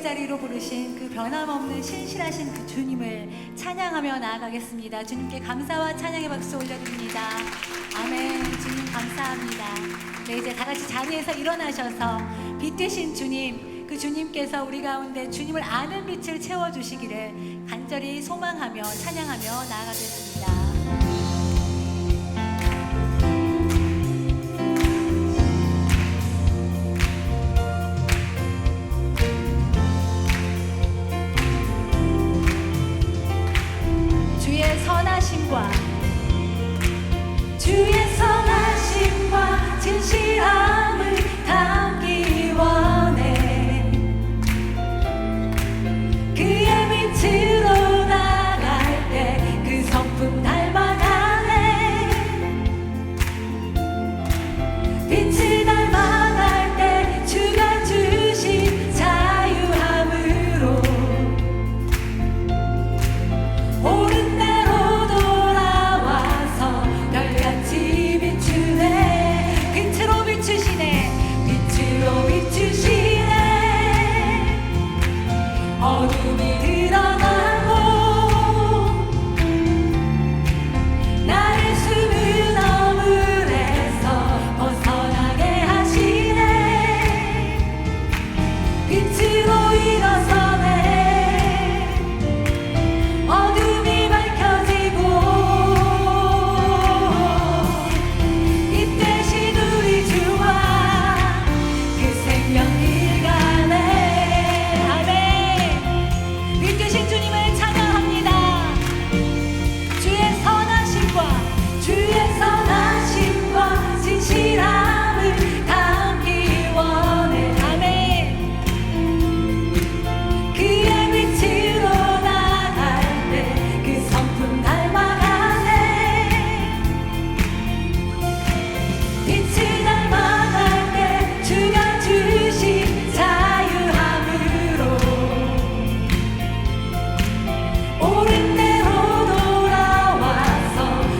보금자리로 부르신 그 변함없는 신실하신 그 주님을 찬양하며 나아가겠습니다. 주님께 감사와 찬양의 박수 올려드립니다. 아멘. 주님 감사합니다. 네, 이제 다 같이 자리에서 일어나셔서 빛 되신 주님, 그 주님께서 우리 가운데 주님을 아는 빛을 채워주시기를 간절히 소망하며 찬양하며 나아가겠습니다. 주의 선하심과 진실함을 담기 원해. 그의 빛으로 나갈 때 그 성품 닮아가네. 빛을 닮아갈 때 주가 주신 자유함으로 옳은 대로 돌아와서 별같이 비추네. 빛으로 비추시네. 빛으로 비추시네. 어둠이 드러나고 나를 숨은 어물에서 벗어나게 하시네. 빛으로 일어서네. 어둠이 밝혀지고 빛 대신 우리 주와 그 생명길 가네. 아멘. 빛 되신 주님을 찬양합니다. 주의 선하심과 진실함을 담기 원해. 아멘. 그의 빛으로 나갈 때 그 성품 닮아가네. 빛을 닮아갈 때 주가 주신 자유함으로 옳은 대로 돌아와서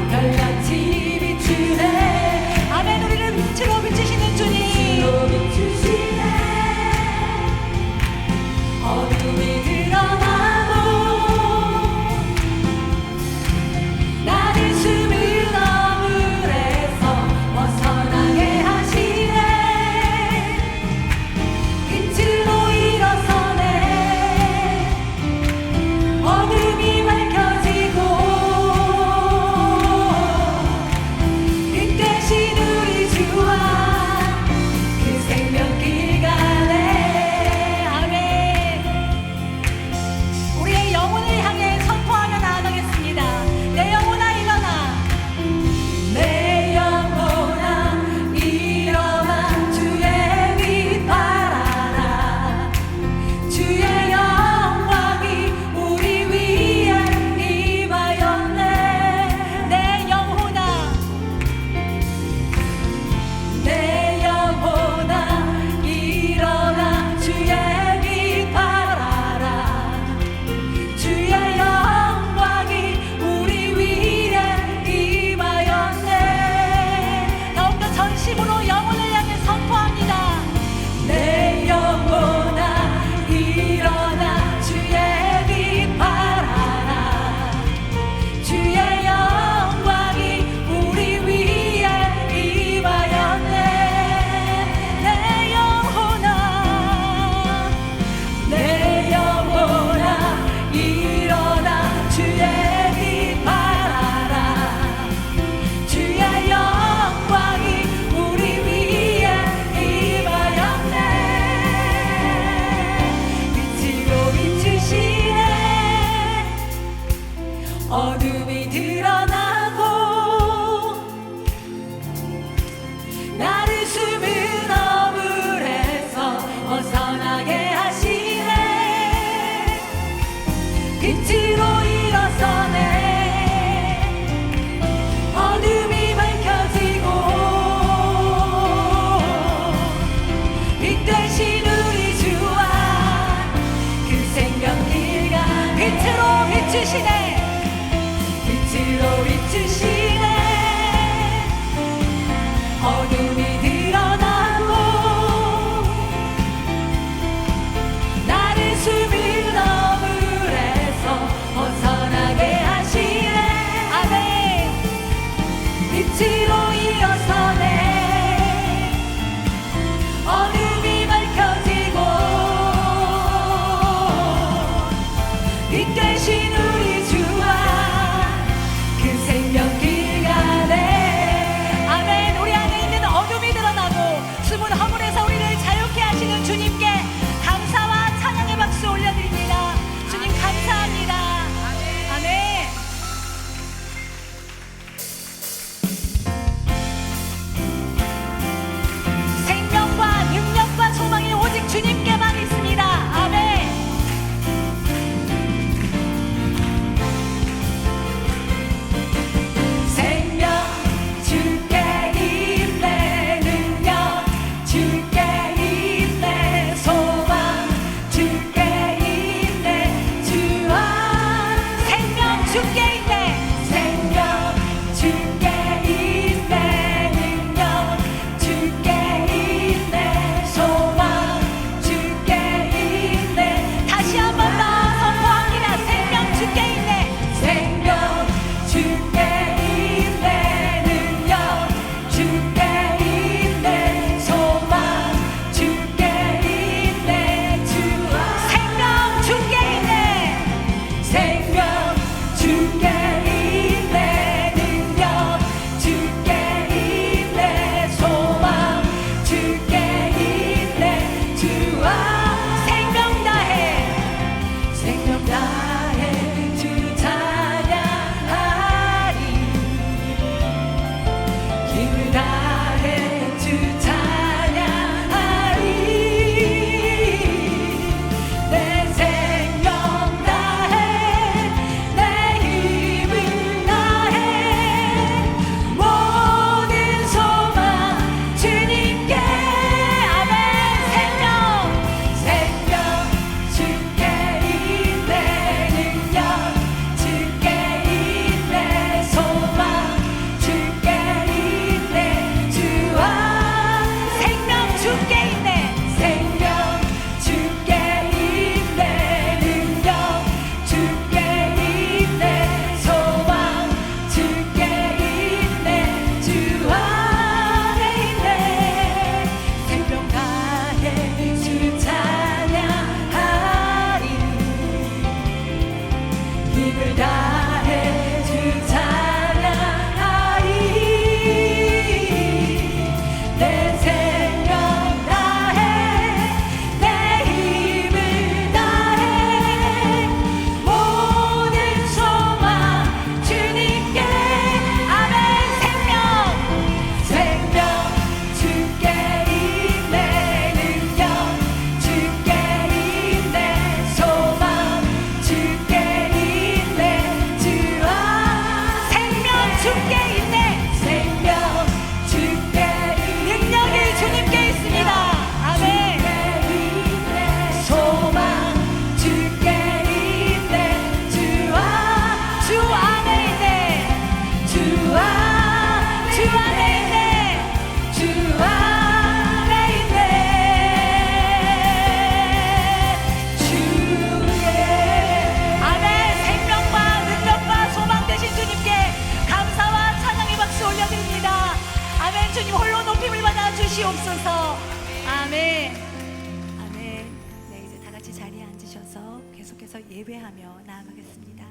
별같이 비추네. 아멘. 우리를 빛으로 비추시는 주님. 빛으로 비추시네. 어둠이 드러나고 나를 숨은 어물에서 벗어나게 하시네. 빛으로 일어서네. 어둠이 밝혀지고 빛 대신 우리 주와 그 생명길 가네. 아멘. 우리의 영혼을 향해 선포하며 나아가겠습니다. 내 영혼아 일어나. 내 영혼아 일어나. 주의 빛 발하라. 주의 영광이 우리 위에 임하였네. 내 영혼아. 내 영혼아 일어나. 주의 빛 발하라. 주의 영광이 우리 위에 임하였네. 더욱더 전심으로 영혼을 향해 선포합니다. 내 영혼아 일어나. 주의 빛 발하라. 주의 영광이 우리 위에 임하였네. 내 영혼아. 내 영혼아 일어나. 주의 빛 발하라. 주의 영광이 우리 위에 임하였네. 빛으로 비추시네. 어둠이 드러나고 나를 숨은 어물에서 벗어나게 하시네. 빛으로 일어서네. 어둠이 밝혀지고 빛 대신 우리 주와 그 생명길 가. 빛으로 비추시네. 빛으로 비추시네. 어둠이 드러나고 나를 빛 되신 우리 주와 그 생명 길 가네. 아멘. 우리 안에 있는 어둠이 드러나고 숨은 허물에서 우리를 자유케 하시는 주님께 감사와 찬양의 박수 올려드립니다. 주님 감사합니다. 아멘. 생명과 능력과 소망이 오직 주님께만 있습니다. 아멘. 생명 주께 있네, 능력 주께 있네, 소망 주께 있네, 주와 생명 주께 있네, 생명 주께 있네, 능력 주께 있네, 소망 주께 있네. 다시 한 번 더 선포합니다. 생명 주께 있네, 생명 주께 있네, 능력 주께 있네, 소망 주께 있네, 주와 생명 주께 있네, 생명 주께 있네, 능력 주께 있네, 소망 주께 있네, 주와 생명 다해, 생명 다해 주 찬양하리, 힘을 다해 주 찬양하리, 내 생명 다해 내 힘을 다해 모든 소망 주님께. 아멘. 생명 주께 있네, 능력 주께 있네, 소망 주께 있네, 주와 생명 주께 있네, 생명 주께 있네, 능력 주께 있네, 소망 주께 있네, 주와 안에 있네. 생명 다해 주 찬양하리, 힘을 다해 주 찬양하리, 내 생명 다해 내 힘을 다해 모든 소망 주님께. 아멘. 생명 주께 있네, 능력 주께 있네, 소망 주께 있네, 주와 생명 주께 있네, 생명 주께 능력이 주님께 있습니다. 아멘. 소망 주께 있네, 주와 주 안에 있네, 주와 주 안에 있네, 주 안에 있네, 주의. 아멘. 생명과 능력과 소망 되신 주님께 감사와 찬양의 박수 올려드립니다. 아멘. 주님 홀로 높임을 받아 주시옵소서. 아멘. 아멘. 네, 이제 다 같이 자리에 앉으셔서 계속해서 예배하며 나아가겠습니다.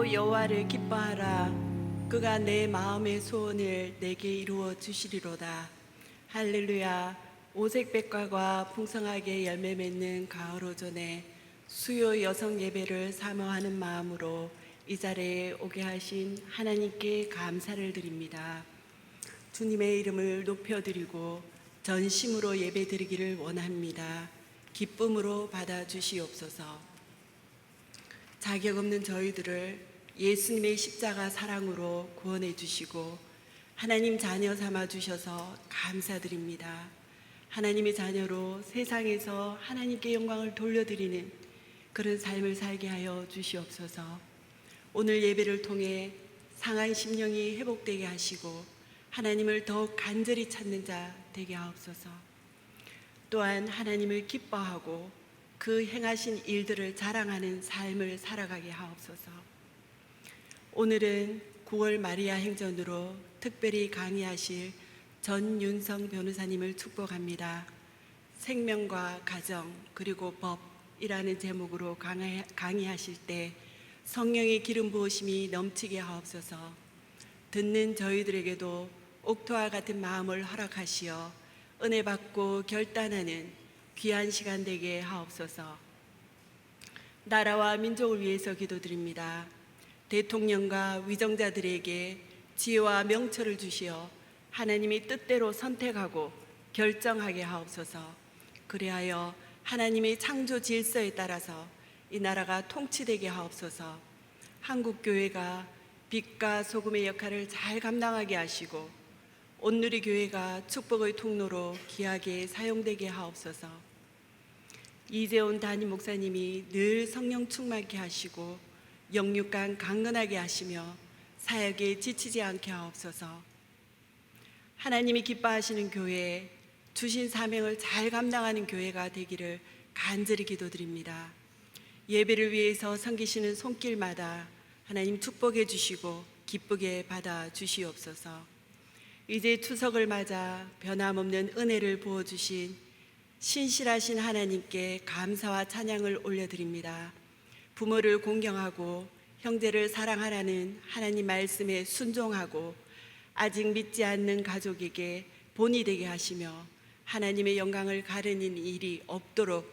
또 여호와를 기뻐하라. 그가 내 마음의 소원을 내게 이루어 주시리로다. 할렐루야. 오색백과가 풍성하게 열매 맺는 가을 오전에 수요 여성 예배를 사모하는 마음으로 이 자리에 오게 하신 하나님께 감사를 드립니다. 주님의 이름을 높여드리고 전심으로 예배드리기를 원합니다. 기쁨으로 받아주시옵소서. 자격 없는 저희들을 예수님의 십자가 사랑으로 구원해 주시고 하나님 자녀 삼아 주셔서 감사드립니다. 하나님의 자녀로 세상에서 하나님께 영광을 돌려드리는 그런 삶을 살게 하여 주시옵소서. 오늘 예배를 통해 상한 심령이 회복되게 하시고 하나님을 더욱 간절히 찾는 자 되게 하옵소서. 또한 하나님을 기뻐하고 그 행하신 일들을 자랑하는 삶을 살아가게 하옵소서. 오늘은 9월 마리아 행전으로 특별히 강의하실 전윤성 변호사님을 축복합니다. 생명과 가정 그리고 법이라는 제목으로 강의하실 때 성령의 기름 부으심이 넘치게 하옵소서. 듣는 저희들에게도 옥토와 같은 마음을 허락하시어 은혜 받고 결단하는 귀한 시간 되게 하옵소서. 나라와 민족을 위해서 기도드립니다. 대통령과 위정자들에게 지혜와 명철을 주시어 하나님의 뜻대로 선택하고 결정하게 하옵소서. 그리하여 하나님의 창조 질서에 따라서 이 나라가 통치되게 하옵소서. 한국교회가 빛과 소금의 역할을 잘 감당하게 하시고 온누리 교회가 축복의 통로로 귀하게 사용되게 하옵소서. 이재온 담임 목사님이 늘 성령 충만케 하시고 영육간 강건하게 하시며 사역에 지치지 않게 하옵소서. 하나님이 기뻐하시는 교회, 주신 사명을 잘 감당하는 교회가 되기를 간절히 기도드립니다. 예배를 위해서 섬기시는 손길마다 하나님 축복해 주시고 기쁘게 받아 주시옵소서. 이제 추석을 맞아 변함없는 은혜를 부어주신 신실하신 하나님께 감사와 찬양을 올려드립니다. 부모를 공경하고 형제를 사랑하라는 하나님 말씀에 순종하고 아직 믿지 않는 가족에게 본이 되게 하시며 하나님의 영광을 가르는 일이 없도록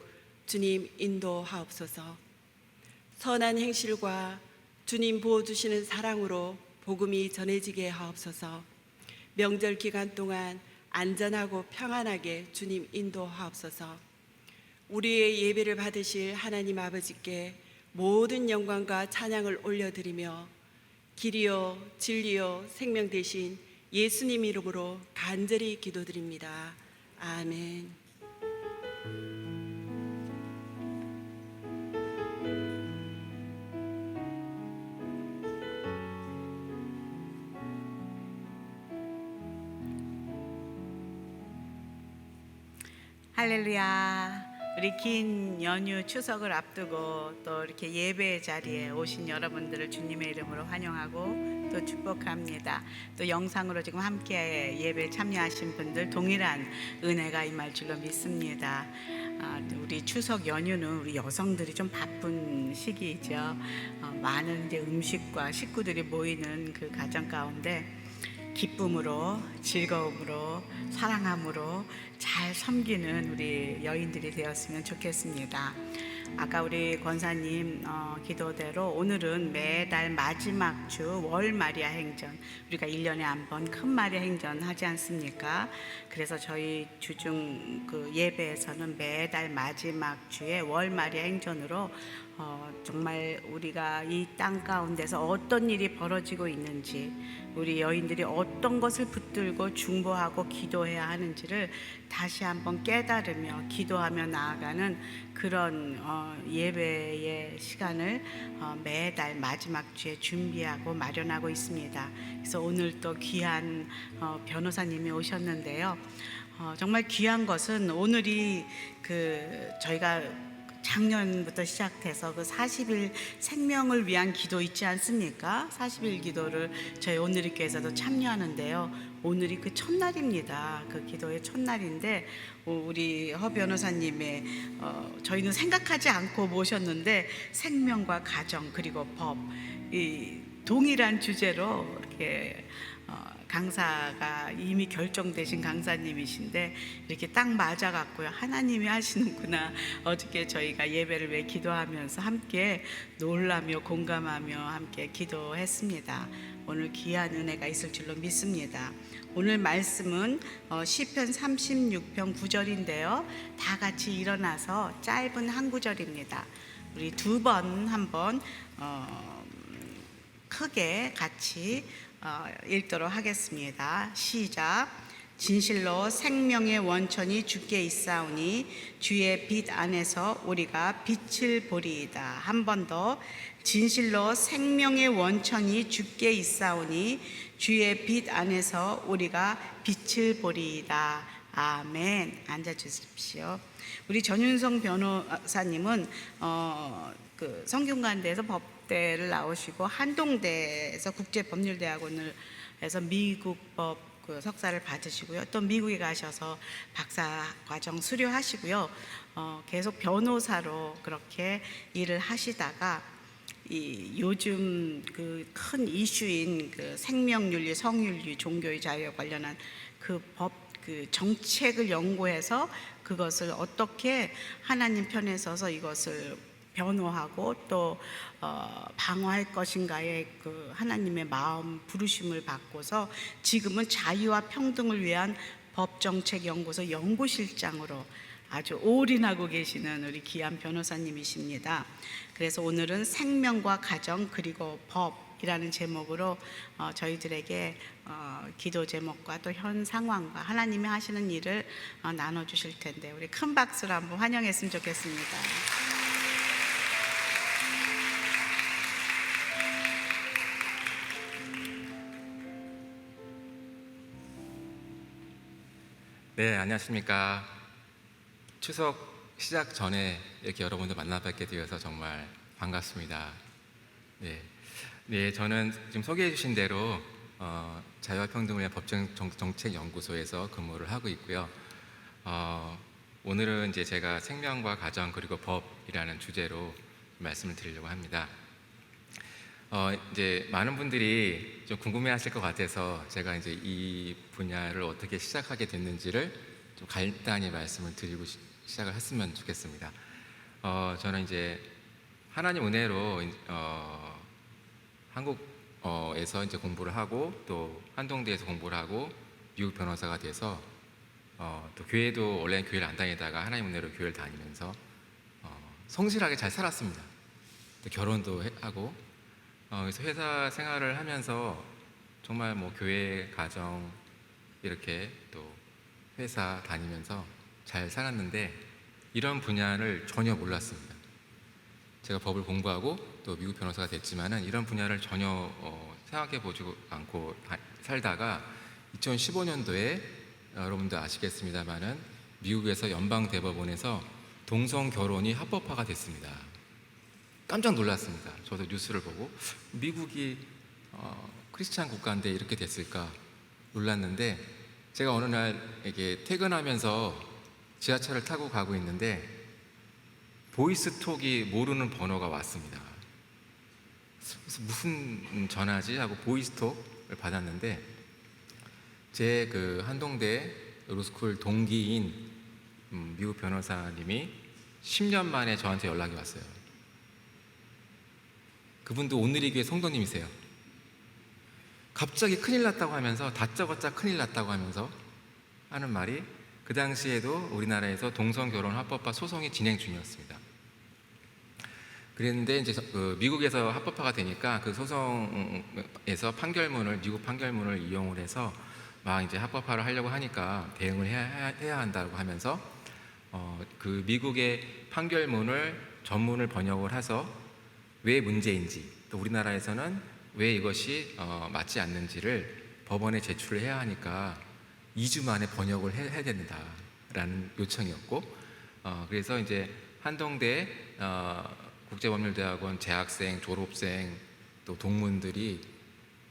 주님 인도하옵소서. 선한 행실과 주님 부어주시는 사랑으로 복음이 전해지게 하옵소서. 명절 기간 동안 안전하고 평안하게 주님 인도하옵소서. 우리의 예배를 받으실 하나님 아버지께 모든 영광과 찬양을 올려드리며 길이요 진리요 생명 되신 예수님 이름으로 간절히 기도드립니다. 아멘. 할렐루야. 우리 긴 연휴 추석을 앞두고 또 이렇게 예배 자리에 오신 여러분들을 주님의 이름으로 환영하고 또 축복합니다. 또 영상으로 지금 함께 예배 참여하신 분들 동일한 은혜가 임할 줄로 믿습니다. 우리 추석 연휴는 우리 여성들이 좀 바쁜 시기이죠. 많은 이제 음식과 식구들이 모이는 그 가정 가운데 기쁨으로, 즐거움으로, 사랑함으로 잘 섬기는 우리 여인들이 되었으면 좋겠습니다. 아까 우리 권사님 기도대로 오늘은 매달 마지막 주 월 마리아 행전, 우리가 1년에 한 번 큰 마리아 행전 하지 않습니까? 그래서 저희 주중 그 예배에서는 매달 마지막 주에 월 마리아 행전으로 정말 우리가 이 땅 가운데서 어떤 일이 벌어지고 있는지, 우리 여인들이 어떤 것을 붙들고 중보하고 기도해야 하는지를 다시 한번 깨달으며 기도하며 나아가는 그런 예배의 시간을 매달 마지막 주에 준비하고 마련하고 있습니다. 그래서 오늘 또 귀한 변호사님이 오셨는데요. 정말 귀한 것은 오늘이 저희가 작년부터 시작돼서 그 40일 생명을 위한 기도 있지 않습니까? 40일 기도를 저희 오늘리교에서도 참여하는데요. 오늘이 그 첫날입니다. 그 기도의 첫날인데 우리 허 변호사님의 저희는 생각하지 않고 모셨는데 생명과 가정 그리고 법, 이 동일한 주제로 이렇게 강사가 이미 결정되신 강사님이신데 이렇게 딱 맞아갖고요. 하나님이 하시는구나. 어저께 저희가 예배를 왜 기도하면서 함께 놀라며 공감하며 함께 기도했습니다. 오늘 귀한 은혜가 있을 줄로 믿습니다. 오늘 말씀은 시편 36편 9절인데요. 다 같이 일어나서 짧은 한 구절입니다. 우리 두 번 한번 크게 같이 읽도록 하겠습니다. 시작. 진실로 생명의 원천이 주께 있사오니 주의 빛 안에서 우리가 빛을 보리이다. 한 번 더. 진실로 생명의 원천이 주께 있사오니 주의 빛 안에서 우리가 빛을 보리이다. 아멘. 앉아 주십시오. 우리 전윤성 변호사님은 그 성균관대에서 법대를 나오시고 한동대에서 국제법률대학원을 해서 미국법 그 석사를 받으시고요. 또 미국에 가셔서 박사 과정 수료하시고요. 계속 변호사로 그렇게 일을 하시다가 이 요즘 그 큰 이슈인 그 생명윤리, 성윤리, 종교의 자유에 관련한 그 법 그 정책을 연구해서 그것을 어떻게 하나님 편에 서서 이것을 변호하고 또 방어할 것인가에 그 하나님의 마음 부르심을 받고서 지금은 자유와 평등을 위한 법정책연구소 연구실장으로 아주 올인하고 계시는 우리 귀한 변호사님이십니다. 그래서 오늘은 생명과 가정 그리고 법이라는 제목으로 저희들에게 기도 제목과 또 현 상황과 하나님이 하시는 일을 나눠주실 텐데 우리 큰 박수로 한번 환영했으면 좋겠습니다. 네, 안녕하십니까. 추석 시작 전에 이렇게 여러분들 만나뵙게 되어서 정말 반갑습니다. 네, 저는 지금 소개해 주신 대로 자유와 평등을 위한 법정정책연구소에서 근무를 하고 있고요. 오늘은 이제 제가 생명과 가정 그리고 법이라는 주제로 말씀을 드리려고 합니다. 이제 많은 분들이 좀 궁금해하실 것 같아서 제가 이제 이 분야를 어떻게 시작하게 됐는지를 좀 간단히 말씀을 드리고 시작을 했으면 좋겠습니다. 저는 이제 하나님 은혜로 한국에서 이제 공부를 하고 또 한동대에서 공부를 하고 미국 변호사가 돼서 또 교회도 원래는 교회를 안 다니다가 하나님 은혜로 교회를 다니면서 성실하게 잘 살았습니다. 또 결혼도 하고 그래서 회사 생활을 하면서 정말 뭐 교회, 가정 이렇게 또 회사 다니면서 잘 살았는데 이런 분야를 전혀 몰랐습니다. 제가 법을 공부하고 또 미국 변호사가 됐지만은 이런 분야를 전혀 생각해 보지 않고 살다가 2015년도에 여러분도 아시겠습니다만은 미국에서 연방대법원에서 동성 결혼이 합법화가 됐습니다. 깜짝 놀랐습니다. 저도 뉴스를 보고 미국이 크리스찬 국가인데 이렇게 됐을까 놀랐는데 제가 어느 날 이렇게 퇴근하면서 지하철을 타고 가고 있는데 보이스톡이 모르는 번호가 왔습니다. 그래서 무슨 전화지 하고 보이스톡을 받았는데 제 그 한동대 로스쿨 동기인 미국 변호사님이 10년 만에 저한테 연락이 왔어요. 그분도 오늘리교회 성도님이세요. 갑자기 큰일 났다고 하면서 다짜고짜 큰일 났다고 하면서 하는 말이 그 당시에도 우리나라에서 동성결혼 합법화 소송이 진행 중이었습니다. 그랬는데 이제 미국에서 합법화가 되니까 그 소송에서 미국 판결문을 이용을 해서 막 이제 합법화를 하려고 하니까 대응을 해야 한다고 하면서 그 미국의 판결문을 전문을 번역을 해서 왜 문제인지 또 우리나라에서는 왜 이것이 맞지 않는지를 법원에 제출을 해야 하니까 2주 만에 번역을 해야 된다라는 요청이었고 그래서 이제 한동대 국제법률대학원 재학생, 졸업생 또 동문들이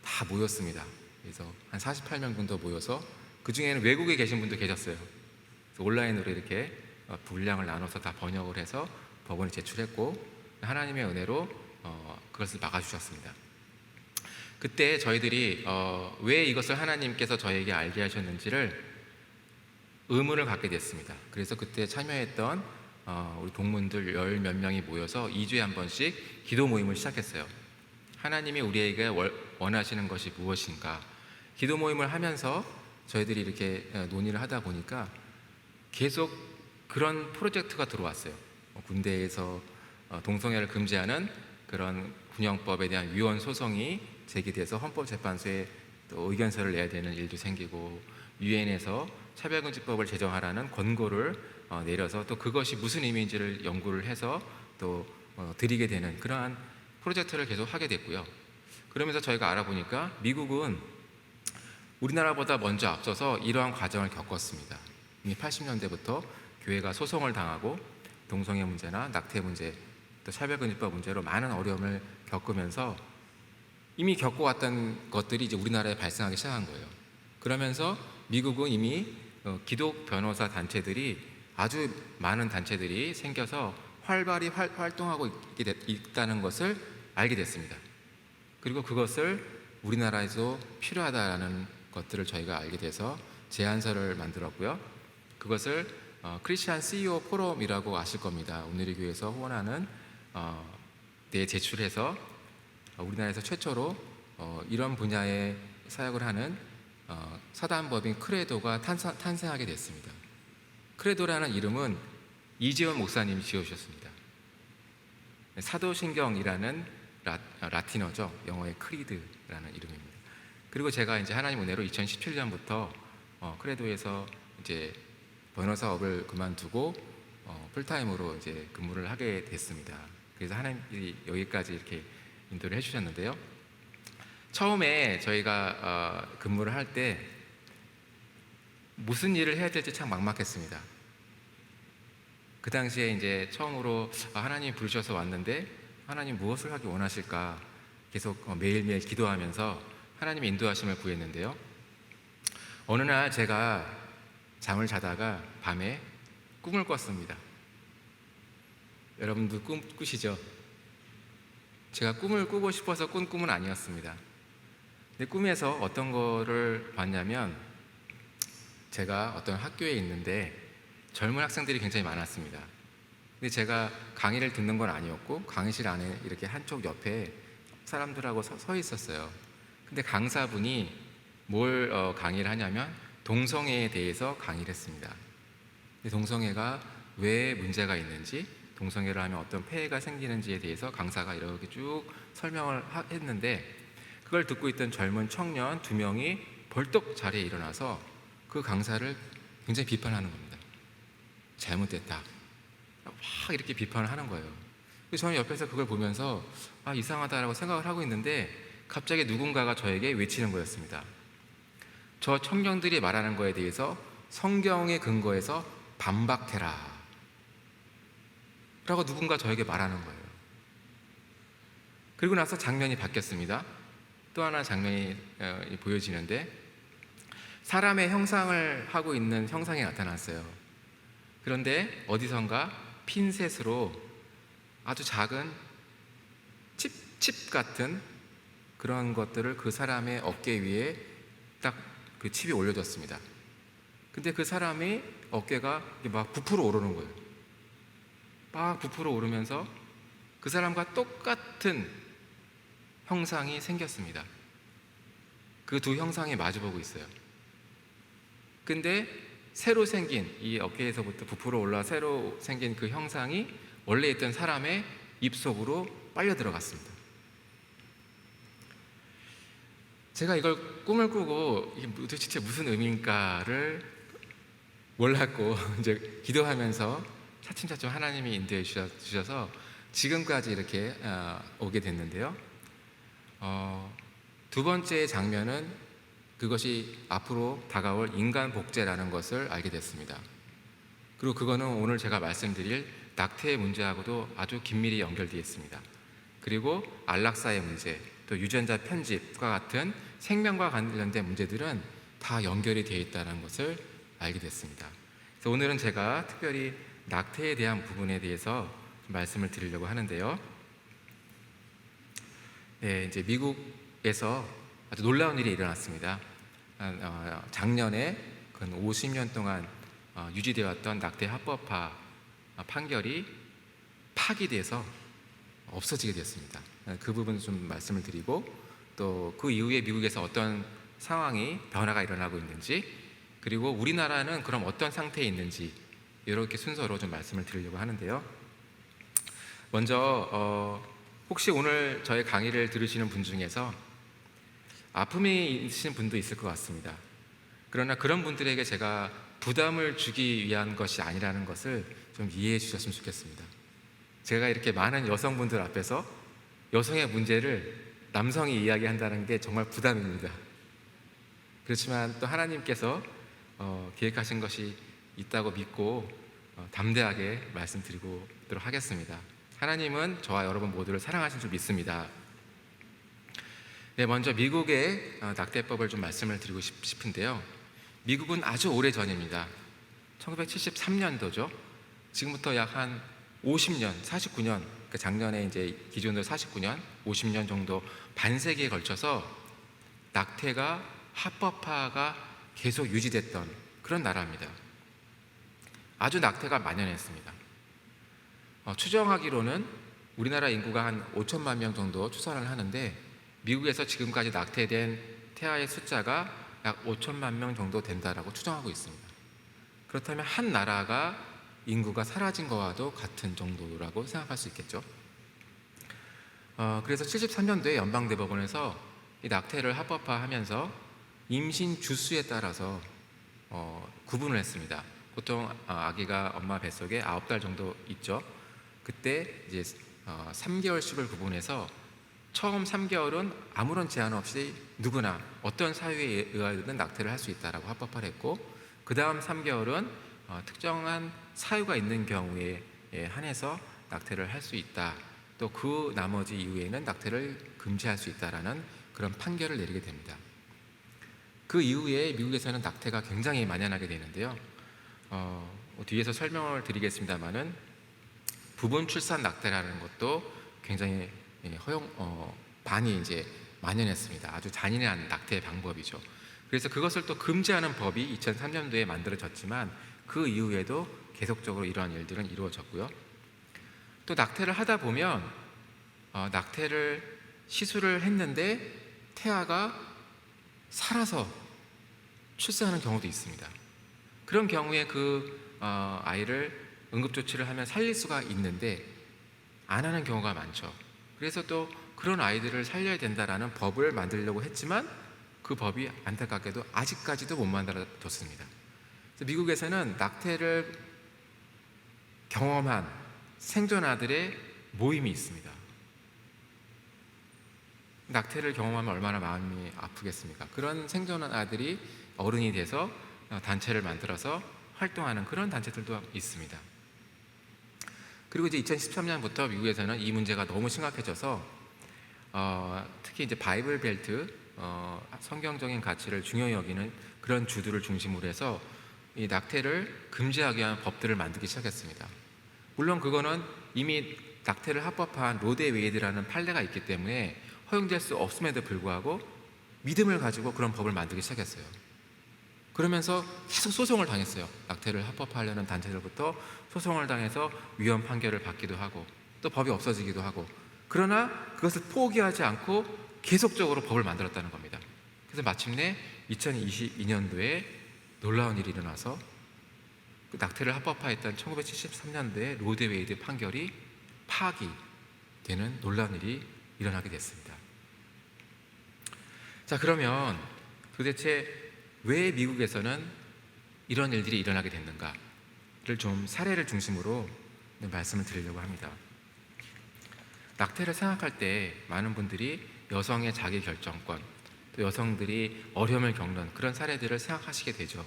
다 모였습니다. 그래서 한 48명 정도 모여서 그 중에는 외국에 계신 분도 계셨어요. 그래서 온라인으로 이렇게 분량을 나눠서 다 번역을 해서 법원에 제출했고 하나님의 은혜로 그것을 막아주셨습니다. 그때 저희들이 왜 이것을 하나님께서 저에게 알게 하셨는지를 의문을 갖게 됐습니다. 그래서 그때 참여했던 우리 동문들 열 몇 명이 모여서 2주에 한 번씩 기도 모임을 시작했어요. 하나님이 우리에게 원하시는 것이 무엇인가? 기도 모임을 하면서 저희들이 이렇게 논의를 하다 보니까 계속 그런 프로젝트가 들어왔어요. 군대에서 동성애를 금지하는 그런 군형법에 대한 위헌 소송이 제기돼서 헌법재판소에 또 의견서를 내야 되는 일도 생기고, 유엔에서 차별금지법을 제정하라는 권고를 내려서 또 그것이 무슨 의미인지를 연구를 해서 또 드리게 되는 그러한 프로젝트를 계속 하게 됐고요. 그러면서 저희가 알아보니까 미국은 우리나라보다 먼저 앞서서 이러한 과정을 겪었습니다. 이미 80년대부터 교회가 소송을 당하고 동성애 문제나 낙태 문제, 또 차별금지법 문제로 많은 어려움을 겪으면서 이미 겪어왔던 것들이 이제 우리나라에 발생하기 시작한 거예요. 그러면서 미국은 이미 기독 변호사 단체들이 아주 많은 단체들이 생겨서 활발히 활동하고 있다는 것을 알게 됐습니다. 그리고 그것을 우리나라에도 필요하다는 것들을 저희가 알게 돼서 제안서를 만들었고요. 그것을 크리스찬 CEO 포럼이라고 아실 겁니다. 오늘의 교회에서 후원하는 데 제출해서 우리나라에서 최초로 이런 분야의 사역을 하는 사단법인 크레도가 탄생하게 됐습니다. 크레도라는 이름은 이재원 목사님이 지어주셨습니다. 사도신경이라는 라틴어죠. 영어의 크리드라는 이름입니다. 그리고 제가 이제 하나님 은혜로 2017년부터 크레도에서 이제 변호사업을 그만두고 풀타임으로 이제 근무를 하게 됐습니다. 그래서 하나님이 여기까지 이렇게 인도를 해주셨는데요. 처음에 저희가 근무를 할 때 무슨 일을 해야 될지 참 막막했습니다. 그 당시에 이제 처음으로 하나님 부르셔서 왔는데 하나님 무엇을 하기 원하실까 계속 매일매일 기도하면서 하나님의 인도하심을 구했는데요. 어느 날 제가 잠을 자다가 밤에 꿈을 꿨습니다. 여러분도 꿈 꾸시죠? 제가 꿈을 꾸고 싶어서 꾼 꿈은 아니었습니다. 근데 꿈에서 어떤 거를 봤냐면 제가 어떤 학교에 있는데 젊은 학생들이 굉장히 많았습니다. 근데 제가 강의를 듣는 건 아니었고 강의실 안에 이렇게 한쪽 옆에 사람들하고 서 있었어요. 근데 강사분이 뭘 강의를 하냐면 동성애에 대해서 강의를 했습니다. 근데 동성애가 왜 문제가 있는지, 동성애를 하면 어떤 폐해가 생기는지에 대해서 강사가 이렇게 쭉 설명을 했는데 그걸 듣고 있던 젊은 청년 2명이 벌떡 자리에 일어나서 그 강사를 굉장히 비판하는 겁니다. 잘못됐다. 막 이렇게 비판을 하는 거예요. 그래서 저는 옆에서 그걸 보면서 이상하다라고 생각을 하고 있는데 갑자기 누군가가 저에게 외치는 거였습니다. 저 청년들이 말하는 거에 대해서 성경의 근거에서 반박해라 라고 누군가 저에게 말하는 거예요. 그리고 나서 장면이 바뀌었습니다. 또 하나 장면이 보여지는데 사람의 형상을 하고 있는 형상이 나타났어요. 그런데 어디선가 핀셋으로 아주 작은 칩 같은 그런 것들을 그 사람의 어깨 위에 딱 그 칩이 올려졌습니다. 근데 그 사람의 어깨가 막 부풀어 오르는 거예요. 막 부풀어 오르면서 그 사람과 똑같은 형상이 생겼습니다. 그 두 형상이 마주보고 있어요. 근데 새로 생긴 이 어깨에서부터 부풀어 올라 새로 생긴 그 형상이 원래 있던 사람의 입속으로 빨려 들어갔습니다. 제가 이걸 꿈을 꾸고 이게 도대체 무슨 의미인가를 몰랐고 이제 기도하면서 차츰차츰 하나님이 인도해 주셔서 지금까지 이렇게 오게 됐는데요. 두 번째 장면은 그것이 앞으로 다가올 인간 복제라는 것을 알게 됐습니다. 그리고 그거는 오늘 제가 말씀드릴 낙태의 문제하고도 아주 긴밀히 연결되어 있습니다. 그리고 안락사의 문제, 또 유전자 편집과 같은 생명과 관련된 문제들은 다 연결이 되어 있다는 것을 알게 됐습니다. 그래서 오늘은 제가 특별히 낙태에 대한 부분에 대해서 좀 말씀을 드리려고 하는데요. 네, 이제 미국에서 아주 놀라운 일이 일어났습니다. 작년에 근 50년 동안 유지되어 왔던 낙태 합법화 판결이 파기돼서 없어지게 됐습니다. 그 부분 좀 말씀을 드리고, 또 그 이후에 미국에서 어떤 상황이 변화가 일어나고 있는지, 그리고 우리나라는 그럼 어떤 상태에 있는지, 이렇게 순서로 좀 말씀을 드리려고 하는데요. 먼저 혹시 오늘 저의 강의를 들으시는 분 중에서 아픔이 있으신 분도 있을 것 같습니다. 그러나 그런 분들에게 제가 부담을 주기 위한 것이 아니라는 것을 좀 이해해 주셨으면 좋겠습니다. 제가 이렇게 많은 여성분들 앞에서 여성의 문제를 남성이 이야기한다는 게 정말 부담입니다. 그렇지만 또 하나님께서 계획하신 것이 있다고 믿고 담대하게 말씀드리도록 하겠습니다. 하나님은 저와 여러분 모두를 사랑하신 줄 믿습니다. 네, 먼저 미국의 낙태법을 좀 말씀을 드리고 싶은데요. 미국은 아주 오래 전입니다. 1973년도죠. 지금부터 약 한 50년, 49년, 그러니까 작년에 이제 기준으로 49년, 50년 정도 반세기에 걸쳐서 낙태가 합법화가 계속 유지됐던 그런 나라입니다. 아주 낙태가 만연했습니다. 추정하기로는 우리나라 인구가 한 5천만 명 정도 추산을 하는데, 미국에서 지금까지 낙태된 태아의 숫자가 약 5천만 명 정도 된다라고 추정하고 있습니다. 그렇다면 한 나라가 인구가 사라진 거와도 같은 정도라고 생각할 수 있겠죠. 그래서 73년도에 연방대법원에서 이 낙태를 합법화하면서 임신 주수에 따라서 구분을 했습니다. 보통 아기가 엄마 뱃속에 9달 정도 있죠. 그때 이제 3개월씩을 구분해서 처음 3개월은 아무런 제한 없이 누구나 어떤 사유에 의하여든 낙태를 할 수 있다라고 합법화를 했고, 그 다음 3개월은 특정한 사유가 있는 경우에 한해서 낙태를 할 수 있다. 또 그 나머지 이후에는 낙태를 금지할 수 있다라는 그런 판결을 내리게 됩니다. 그 이후에 미국에서는 낙태가 굉장히 만연하게 되는데요. 뒤에서 설명을 드리겠습니다만은 부분 출산 낙태라는 것도 굉장히 많이 이제 만연했습니다. 아주 잔인한 낙태 방법이죠. 그래서 그것을 또 금지하는 법이 2003년도에 만들어졌지만 그 이후에도 계속적으로 이러한 일들은 이루어졌고요. 또 낙태를 하다 보면 낙태를 시술을 했는데 태아가 살아서 출산하는 경우도 있습니다. 그런 경우에 그 아이를 응급조치를 하면 살릴 수가 있는데 안 하는 경우가 많죠. 그래서 또 그런 아이들을 살려야 된다라는 법을 만들려고 했지만 그 법이 안타깝게도 아직까지도 못 만들어졌습니다. 그래서 미국에서는 낙태를 경험한 생존아들의 모임이 있습니다. 낙태를 경험하면 얼마나 마음이 아프겠습니까? 그런 생존아들이 어른이 돼서 단체를 만들어서 활동하는 그런 단체들도 있습니다. 그리고 이제 2013년부터 미국에서는 이 문제가 너무 심각해져서 특히 이제 바이블 벨트, 성경적인 가치를 중요히 여기는 그런 주들을 중심으로 해서 이 낙태를 금지하기 위한 법들을 만들기 시작했습니다. 물론 그거는 이미 낙태를 합법화한 로데 웨이드라는 판례가 있기 때문에 허용될 수 없음에도 불구하고 믿음을 가지고 그런 법을 만들기 시작했어요. 그러면서 계속 소송을 당했어요. 낙태를 합법화하려는 단체들부터 소송을 당해서 위헌 판결을 받기도 하고 또 법이 없어지기도 하고, 그러나 그것을 포기하지 않고 계속적으로 법을 만들었다는 겁니다. 그래서 마침내 2022년도에 놀라운 일이 일어나서 그 낙태를 합법화했던 1973년도에 로데 웨이드 판결이 파기되는 놀라운 일이 일어나게 됐습니다. 자, 그러면 도대체 왜 미국에서는 이런 일들이 일어나게 됐는가를 좀 사례를 중심으로 말씀을 드리려고 합니다. 낙태를 생각할 때 많은 분들이 여성의 자기 결정권, 또 여성들이 어려움을 겪는 그런 사례들을 생각하시게 되죠.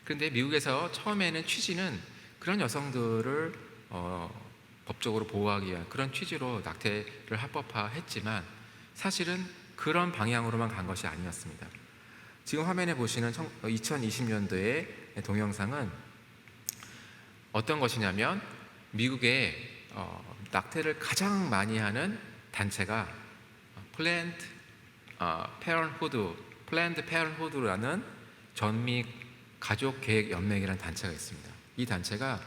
그런데 미국에서 처음에는 취지는 그런 여성들을 법적으로 보호하기 위한 그런 취지로 낙태를 합법화했지만 사실은 그런 방향으로만 간 것이 아니었습니다. 지금 화면에 보시는 2020년도의 동영상은 어떤 것이냐면 미국의 낙태를 가장 많이 하는 단체가 플랜드 페런후드라는 전미 가족 계획 연맹이라는 단체가 있습니다. 이 단체가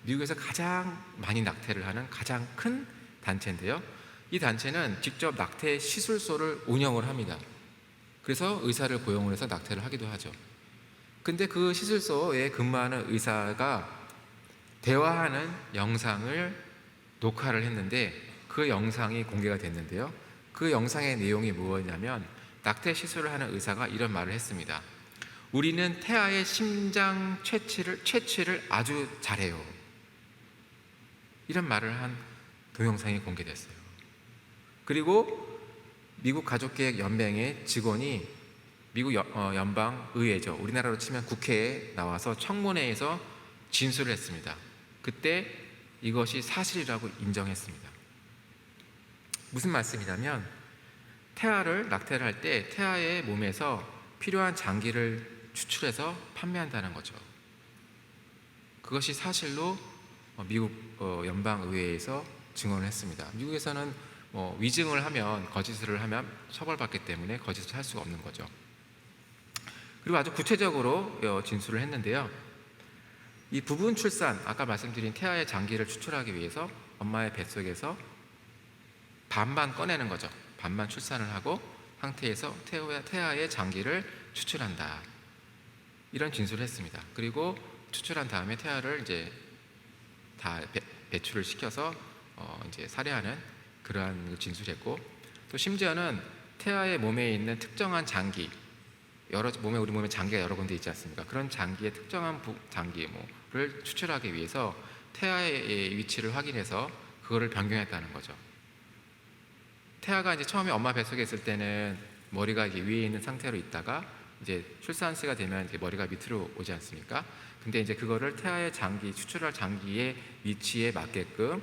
미국에서 가장 많이 낙태를 하는 가장 큰 단체인데요. 이 단체는 직접 낙태 시술소를 운영을 합니다. 그래서 의사를 고용을 해서 낙태를 하기도 하죠. 근데 그 시술소에 근무하는 의사가 대화하는 영상을 녹화를 했는데 그 영상이 공개가 됐는데요. 그 영상의 내용이 무엇이냐면 낙태 시술을 하는 의사가 이런 말을 했습니다. 우리는 태아의 심장 채취를 아주 잘해요. 이런 말을 한 동영상이 공개됐어요. 그리고 미국 가족계획연맹의 직원이 미국 연방의회죠. 우리나라로 치면 국회에 나와서 청문회에서 진술을 했습니다. 그때 이것이 사실이라고 인정했습니다. 무슨 말씀이냐면 태아를 낙태를 할 때 태아의 몸에서 필요한 장기를 추출해서 판매한다는 거죠. 그것이 사실로 미국 연방의회에서 증언을 했습니다. 미국에서는 위증을 하면 거짓을 하면 처벌받기 때문에 거짓을 할 수가 없는 거죠. 그리고 아주 구체적으로 진술을 했는데요. 이 부분 출산, 아까 말씀드린 태아의 장기를 추출하기 위해서 엄마의 뱃속에서 반만 꺼내는 거죠. 반만 출산을 하고 상태에서 태아의 장기를 추출한다. 이런 진술을 했습니다. 그리고 추출한 다음에 태아를 이제 다 배출을 시켜서 이제 살해하는 그러한 진술했고, 또 심지어는 태아의 몸에 있는 특정한 장기, 우리 몸에 장기가 여러 군데 있지 않습니까? 그런 장기의 특정한 장기를 추출하기 위해서 태아의 위치를 확인해서 그거를 변경했다는 거죠. 태아가 이제 처음에 엄마 뱃속에 있을 때는 머리가 이게 위에 있는 상태로 있다가 이제 출산 시가 되면 이제 머리가 밑으로 오지 않습니까? 근데 이제 그거를 태아의 추출할 장기의 위치에 맞게끔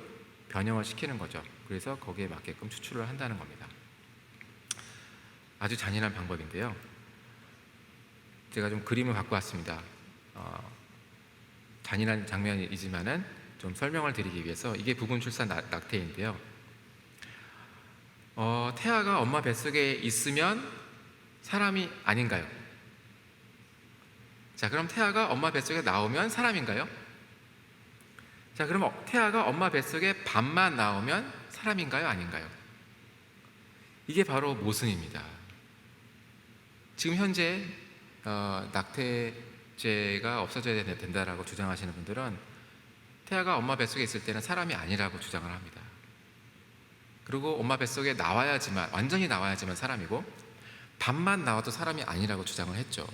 변형을 시키는 거죠. 그래서 거기에 맞게끔 추출을 한다는 겁니다. 아주 잔인한 방법인데요. 제가 좀 그림을 갖고 왔습니다. 잔인한 장면이지만은 좀 설명을 드리기 위해서 이게 부분 출산 낙태인데요. 태아가 엄마 뱃속에 있으면 사람이 아닌가요? 자, 그럼 태아가 엄마 뱃속에 나오면 사람인가요? 자, 그럼 태아가 엄마 뱃속에 반만 나오면 사람인가요? 아닌가요? 이게 바로 모순입니다. 지금 현재 낙태죄가 없어져야 된다라고 주장하시는 분들은 태아가 엄마 뱃속에 있을 때는 사람이 아니라고 주장을 합니다. 그리고 엄마 뱃속에 완전히 나와야지만 사람이고 반만 나와도 사람이 아니라고 주장을 했죠.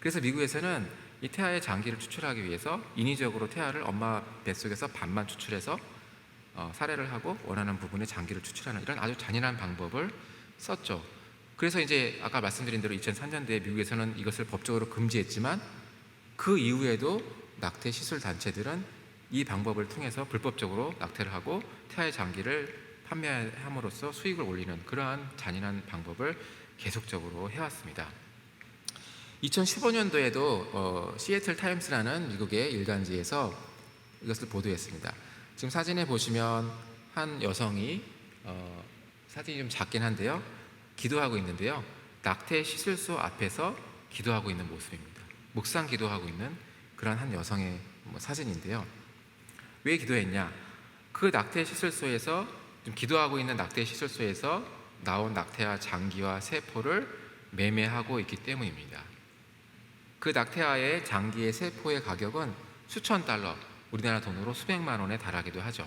그래서 미국에서는 이 태아의 장기를 추출하기 위해서 인위적으로 태아를 엄마 뱃속에서 반만 추출해서 살해를 하고 원하는 부분에 장기를 추출하는 이런 아주 잔인한 방법을 썼죠. 그래서 이제 아까 말씀드린 대로 2003년도에 미국에서는 이것을 법적으로 금지했지만 그 이후에도 낙태 시술 단체들은 이 방법을 통해서 불법적으로 낙태를 하고 태아의 장기를 판매함으로써 수익을 올리는 그러한 잔인한 방법을 계속적으로 해왔습니다. 2015년도에도 시애틀 타임스라는 미국의 일간지에서 이것을 보도했습니다. 지금 사진에 보시면 한 여성이 사진이 좀 작긴 한데요. 기도하고 있는데요. 낙태 시술소 앞에서 기도하고 있는 모습입니다. 묵상 기도하고 있는 그런 한 여성의 사진인데요. 왜 기도했냐? 그 낙태 시술소에서 기도하고 있는 낙태 시술소에서 나온 낙태아 장기와 세포를 매매하고 있기 때문입니다. 그 낙태아의 장기의 세포의 가격은 수천 달러, 우리나라 돈으로 수백만 원에 달하기도 하죠.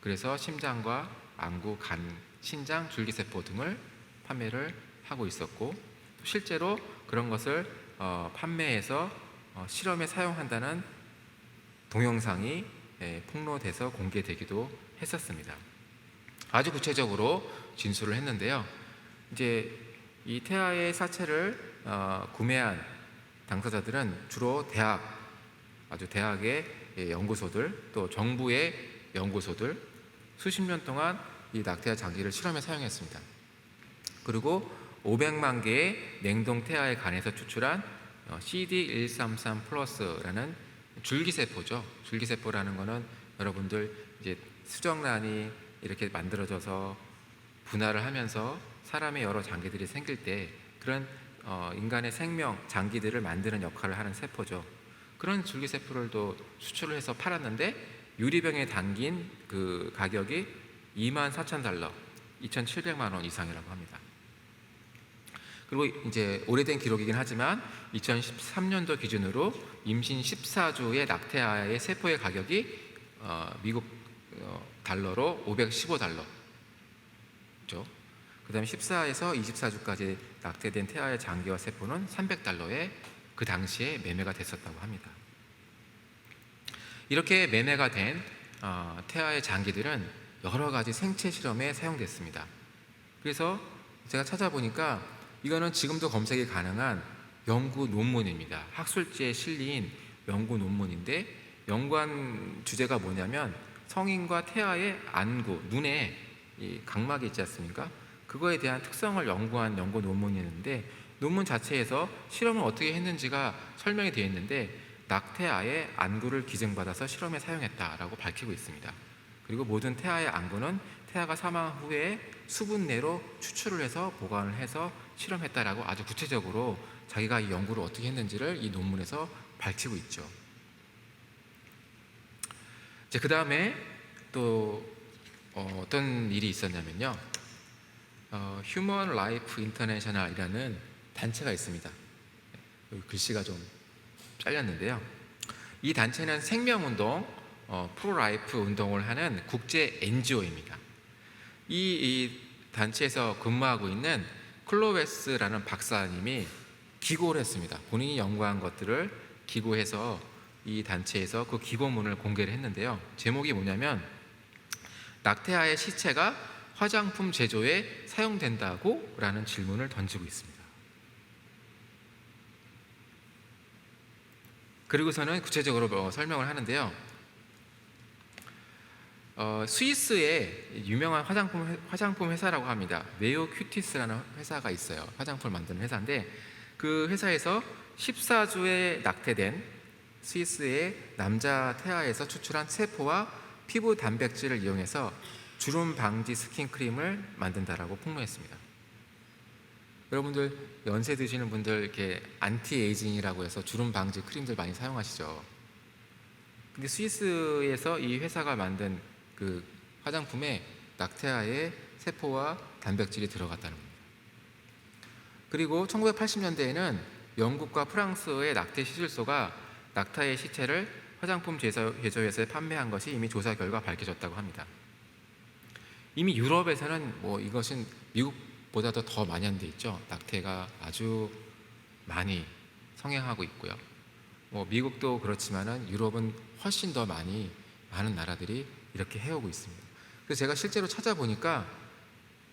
그래서 심장과 안구, 간, 신장, 줄기세포 등을 판매를 하고 있었고, 실제로 그런 것을 판매해서 실험에 사용한다는 동영상이 폭로돼서 공개되기도 했었습니다. 아주 구체적으로 진술을 했는데요. 이제 이 태아의 사체를 구매한 당사자들은 주로 대학의 연구소들, 또 정부의 연구소들 수십 년 동안 이 낙태아 장기를 실험에 사용했습니다. 그리고 500만 개의 냉동 태아의 간에서 추출한 CD133 플러스라는 줄기세포죠. 줄기세포라는 거는 여러분들 이제 수정란이 이렇게 만들어져서 분할을 하면서 사람의 여러 장기들이 생길 때 그런 인간의 생명 장기들을 만드는 역할을 하는 세포죠. 그런 줄기세포를 또 수출을 해서 팔았는데 유리병에 담긴 그 가격이 24,000달러, 2,700만 원 이상이라고 합니다. 그리고 이제 오래된 기록이긴 하지만 2013년도 기준으로 임신 14주의 낙태아의 세포의 가격이 미국 달러로 515달러죠. 그 다음에 14에서 24주까지 낙태된 태아의 장기와 세포는 300달러에 그 당시에 매매가 됐었다고 합니다. 이렇게 매매가 된 태아의 장기들은 여러 가지 생체 실험에 사용됐습니다. 그래서 제가 찾아보니까 이거는 지금도 검색이 가능한 연구 논문입니다. 학술지에 실린 연구 논문인데 연구한 주제가 뭐냐면 성인과 태아의 안구, 눈에 이 각막이 있지 않습니까? 그거에 대한 특성을 연구한 연구 논문이었는데 논문 자체에서 실험을 어떻게 했는지가 설명이 되어 있는데 낙태아의 안구를 기증받아서 실험에 사용했다라고 밝히고 있습니다. 그리고 모든 태아의 안구는 태아가 사망 후에 수분 내로 추출을 해서 보관을 해서 실험했다라고 아주 구체적으로 자기가 이 연구를 어떻게 했는지를 이 논문에서 밝히고 있죠. 이제 그 다음에 또 어떤 일이 있었냐면요. 휴먼 라이프 인터내셔널이라는 단체가 있습니다. 여기 글씨가 좀 잘렸는데요. 이 단체는 생명운동, 프로라이프 운동을 하는 국제 NGO입니다. 이 단체에서 근무하고 있는 클로웨스라는 박사님이 기고를 했습니다. 본인이 연구한 것들을 기고해서 이 단체에서 그 기고문을 공개를 했는데요. 제목이 뭐냐면 낙태아의 시체가 화장품 제조에 사용된다고? 라는 질문을 던지고 있습니다. 그리고서는 구체적으로 설명을 하는데요. 스위스의 유명한 화장품 회사라고 합니다. 네오 큐티스라는 회사가 있어요. 화장품을 만드는 회사인데 그 회사에서 14주에 낙태된 스위스의 남자 태아에서 추출한 세포와 피부 단백질을 이용해서 주름 방지 스킨크림을 만든다라고 폭로했습니다. 여러분들 연세 드시는 분들 이렇게 안티에이징이라고 해서 주름 방지 크림들 많이 사용하시죠. 근데 스위스에서 이 회사가 만든 그 화장품에 낙태아의 세포와 단백질이 들어갔다는 겁니다. 그리고 1980년대에는 영국과 프랑스의 낙태 시술소가 낙태아의 시체를 화장품 제조회사에 판매한 것이 이미 조사 결과 밝혀졌다고 합니다. 이미 유럽에서는 이것은 미국보다도 더 많이 한 데 있죠. 낙태가 아주 많이 성행하고 있고요. 미국도 그렇지만은 유럽은 훨씬 더 많은 나라들이 이렇게 해오고 있습니다. 그래서 제가 실제로 찾아보니까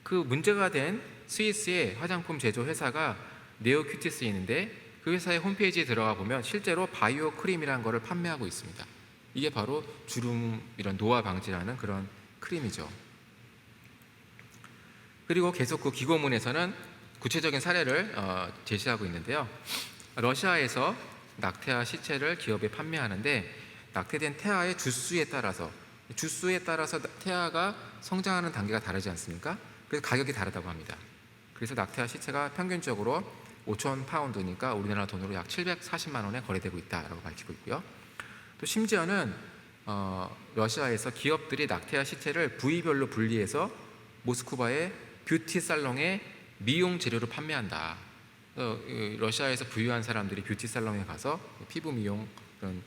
그 문제가 된 스위스의 화장품 제조 회사가 네오큐티스인데 그 회사의 홈페이지에 들어가 보면 실제로 바이오 크림이라는 것을 판매하고 있습니다. 이게 바로 주름 이런 노화 방지라는 그런 크림이죠. 그리고 계속 그 기고문에서는 구체적인 사례를 제시하고 있는데요. 러시아에서 낙태아 시체를 기업에 판매하는데 낙태된 태아의 주수에 따라서 태아가 성장하는 단계가 다르지 않습니까? 그래서 가격이 다르다고 합니다. 그래서 낙태아 시체가 평균적으로 5,000파운드니까 우리나라 돈으로 약 740만 원에 거래되고 있다라고 밝히고 있고요. 또 심지어는 러시아에서 기업들이 낙태아 시체를 부위별로 분리해서 모스크바의 뷰티 살롱에 미용 재료로 판매한다. 러시아에서 부유한 사람들이 뷰티 살롱에 가서 피부 미용 그런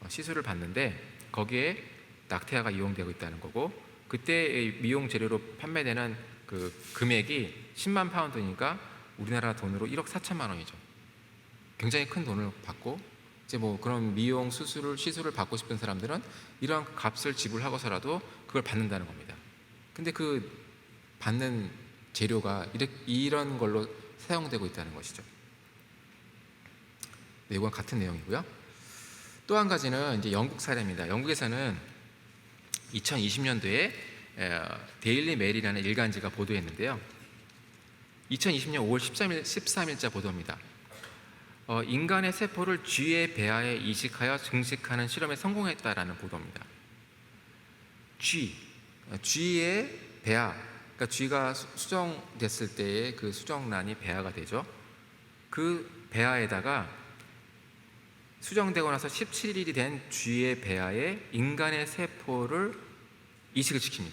시술을 받는데 거기에 낙태아가 이용되고 있다는 거고, 그때 미용 재료로 판매되는 그 금액이 10만 파운드니까 우리나라 돈으로 1억 4천만 원이죠. 굉장히 큰 돈을 받고 이제 그런 미용 시술을 받고 싶은 사람들은 이러한 값을 지불하고서라도 그걸 받는다는 겁니다. 근데 그 받는 재료가 이런 걸로 사용되고 있다는 것이죠. 네, 이건 같은 내용이고요. 또 한 가지는 이제 영국 사례입니다. 영국에서는 2020년도에 데일리 메일이라는 일간지가 보도했는데요. 2020년 5월 13일자 보도입니다. 인간의 세포를 쥐의 배아에 이식하여 증식하는 실험에 성공했다라는 보도입니다. 쥐의 배아, 그러니까 쥐가 수정됐을 때의 그 수정란이 배아가 되죠. 그 배아에다가 수정되고 나서 17일이 된 쥐의 배아에 인간의 세포를 이식을 시킵니다.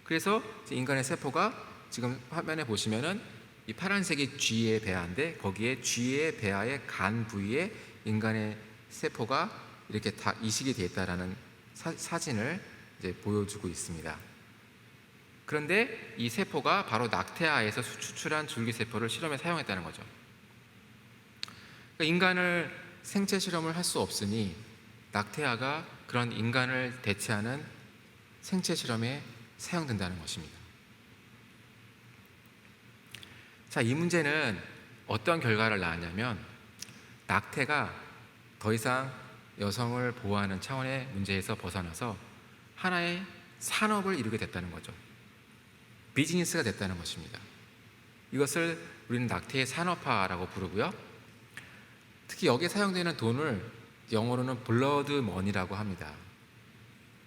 그래서 인간의 세포가 지금 화면에 보시면은 이 파란색이 쥐의 배아인데 거기에 쥐의 배아의 간 부위에 인간의 세포가 이렇게 다 이식이 되어 있다라는 사진을 이제 보여주고 있습니다. 그런데 이 세포가 바로 낙태아에서 추출한 줄기세포를 실험에 사용했다는 거죠. 그러니까 인간을 생체 실험을 할 수 없으니 낙태아가 그런 인간을 대체하는 생체 실험에 사용된다는 것입니다. 자, 이 문제는 어떤 결과를 낳았냐면 낙태가 더 이상 여성을 보호하는 차원의 문제에서 벗어나서 하나의 산업을 이루게 됐다는 거죠. 비즈니스가 됐다는 것입니다. 이것을 우리는 낙태의 산업화라고 부르고요. 특히 여기에 사용되는 돈을 영어로는 블러드 머니라고 합니다.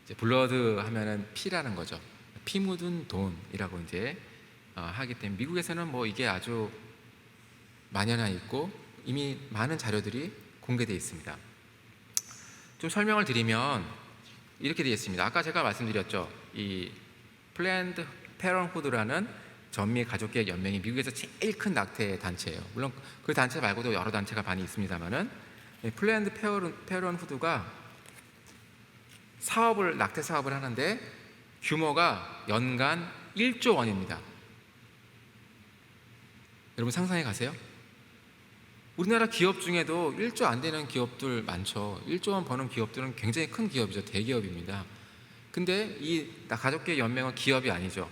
이제 블러드 하면은 피라는 거죠. 피 묻은 돈이라고 이제 하기 때문에 미국에서는 뭐 이게 아주 만연해 있고 이미 많은 자료들이 공개되어 있습니다. 좀 설명을 드리면 이렇게 되어 있습니다. 아까 제가 말씀드렸죠. 이 플랜드 페런후드라는 전미 가족계획 연맹이 미국에서 제일 큰 낙태 단체예요. 물론 그 단체 말고도 여러 단체가 많이 있습니다만은 플랜드 페런후드가 낙태 사업을 하는데 규모가 연간 1조 원입니다. 여러분 상상해 가세요? 우리나라 기업 중에도 1조 안 되는 기업들 많죠. 1조 원 버는 기업들은 굉장히 큰 기업이죠. 대기업입니다. 근데 이 가족계획 연맹은 기업이 아니죠.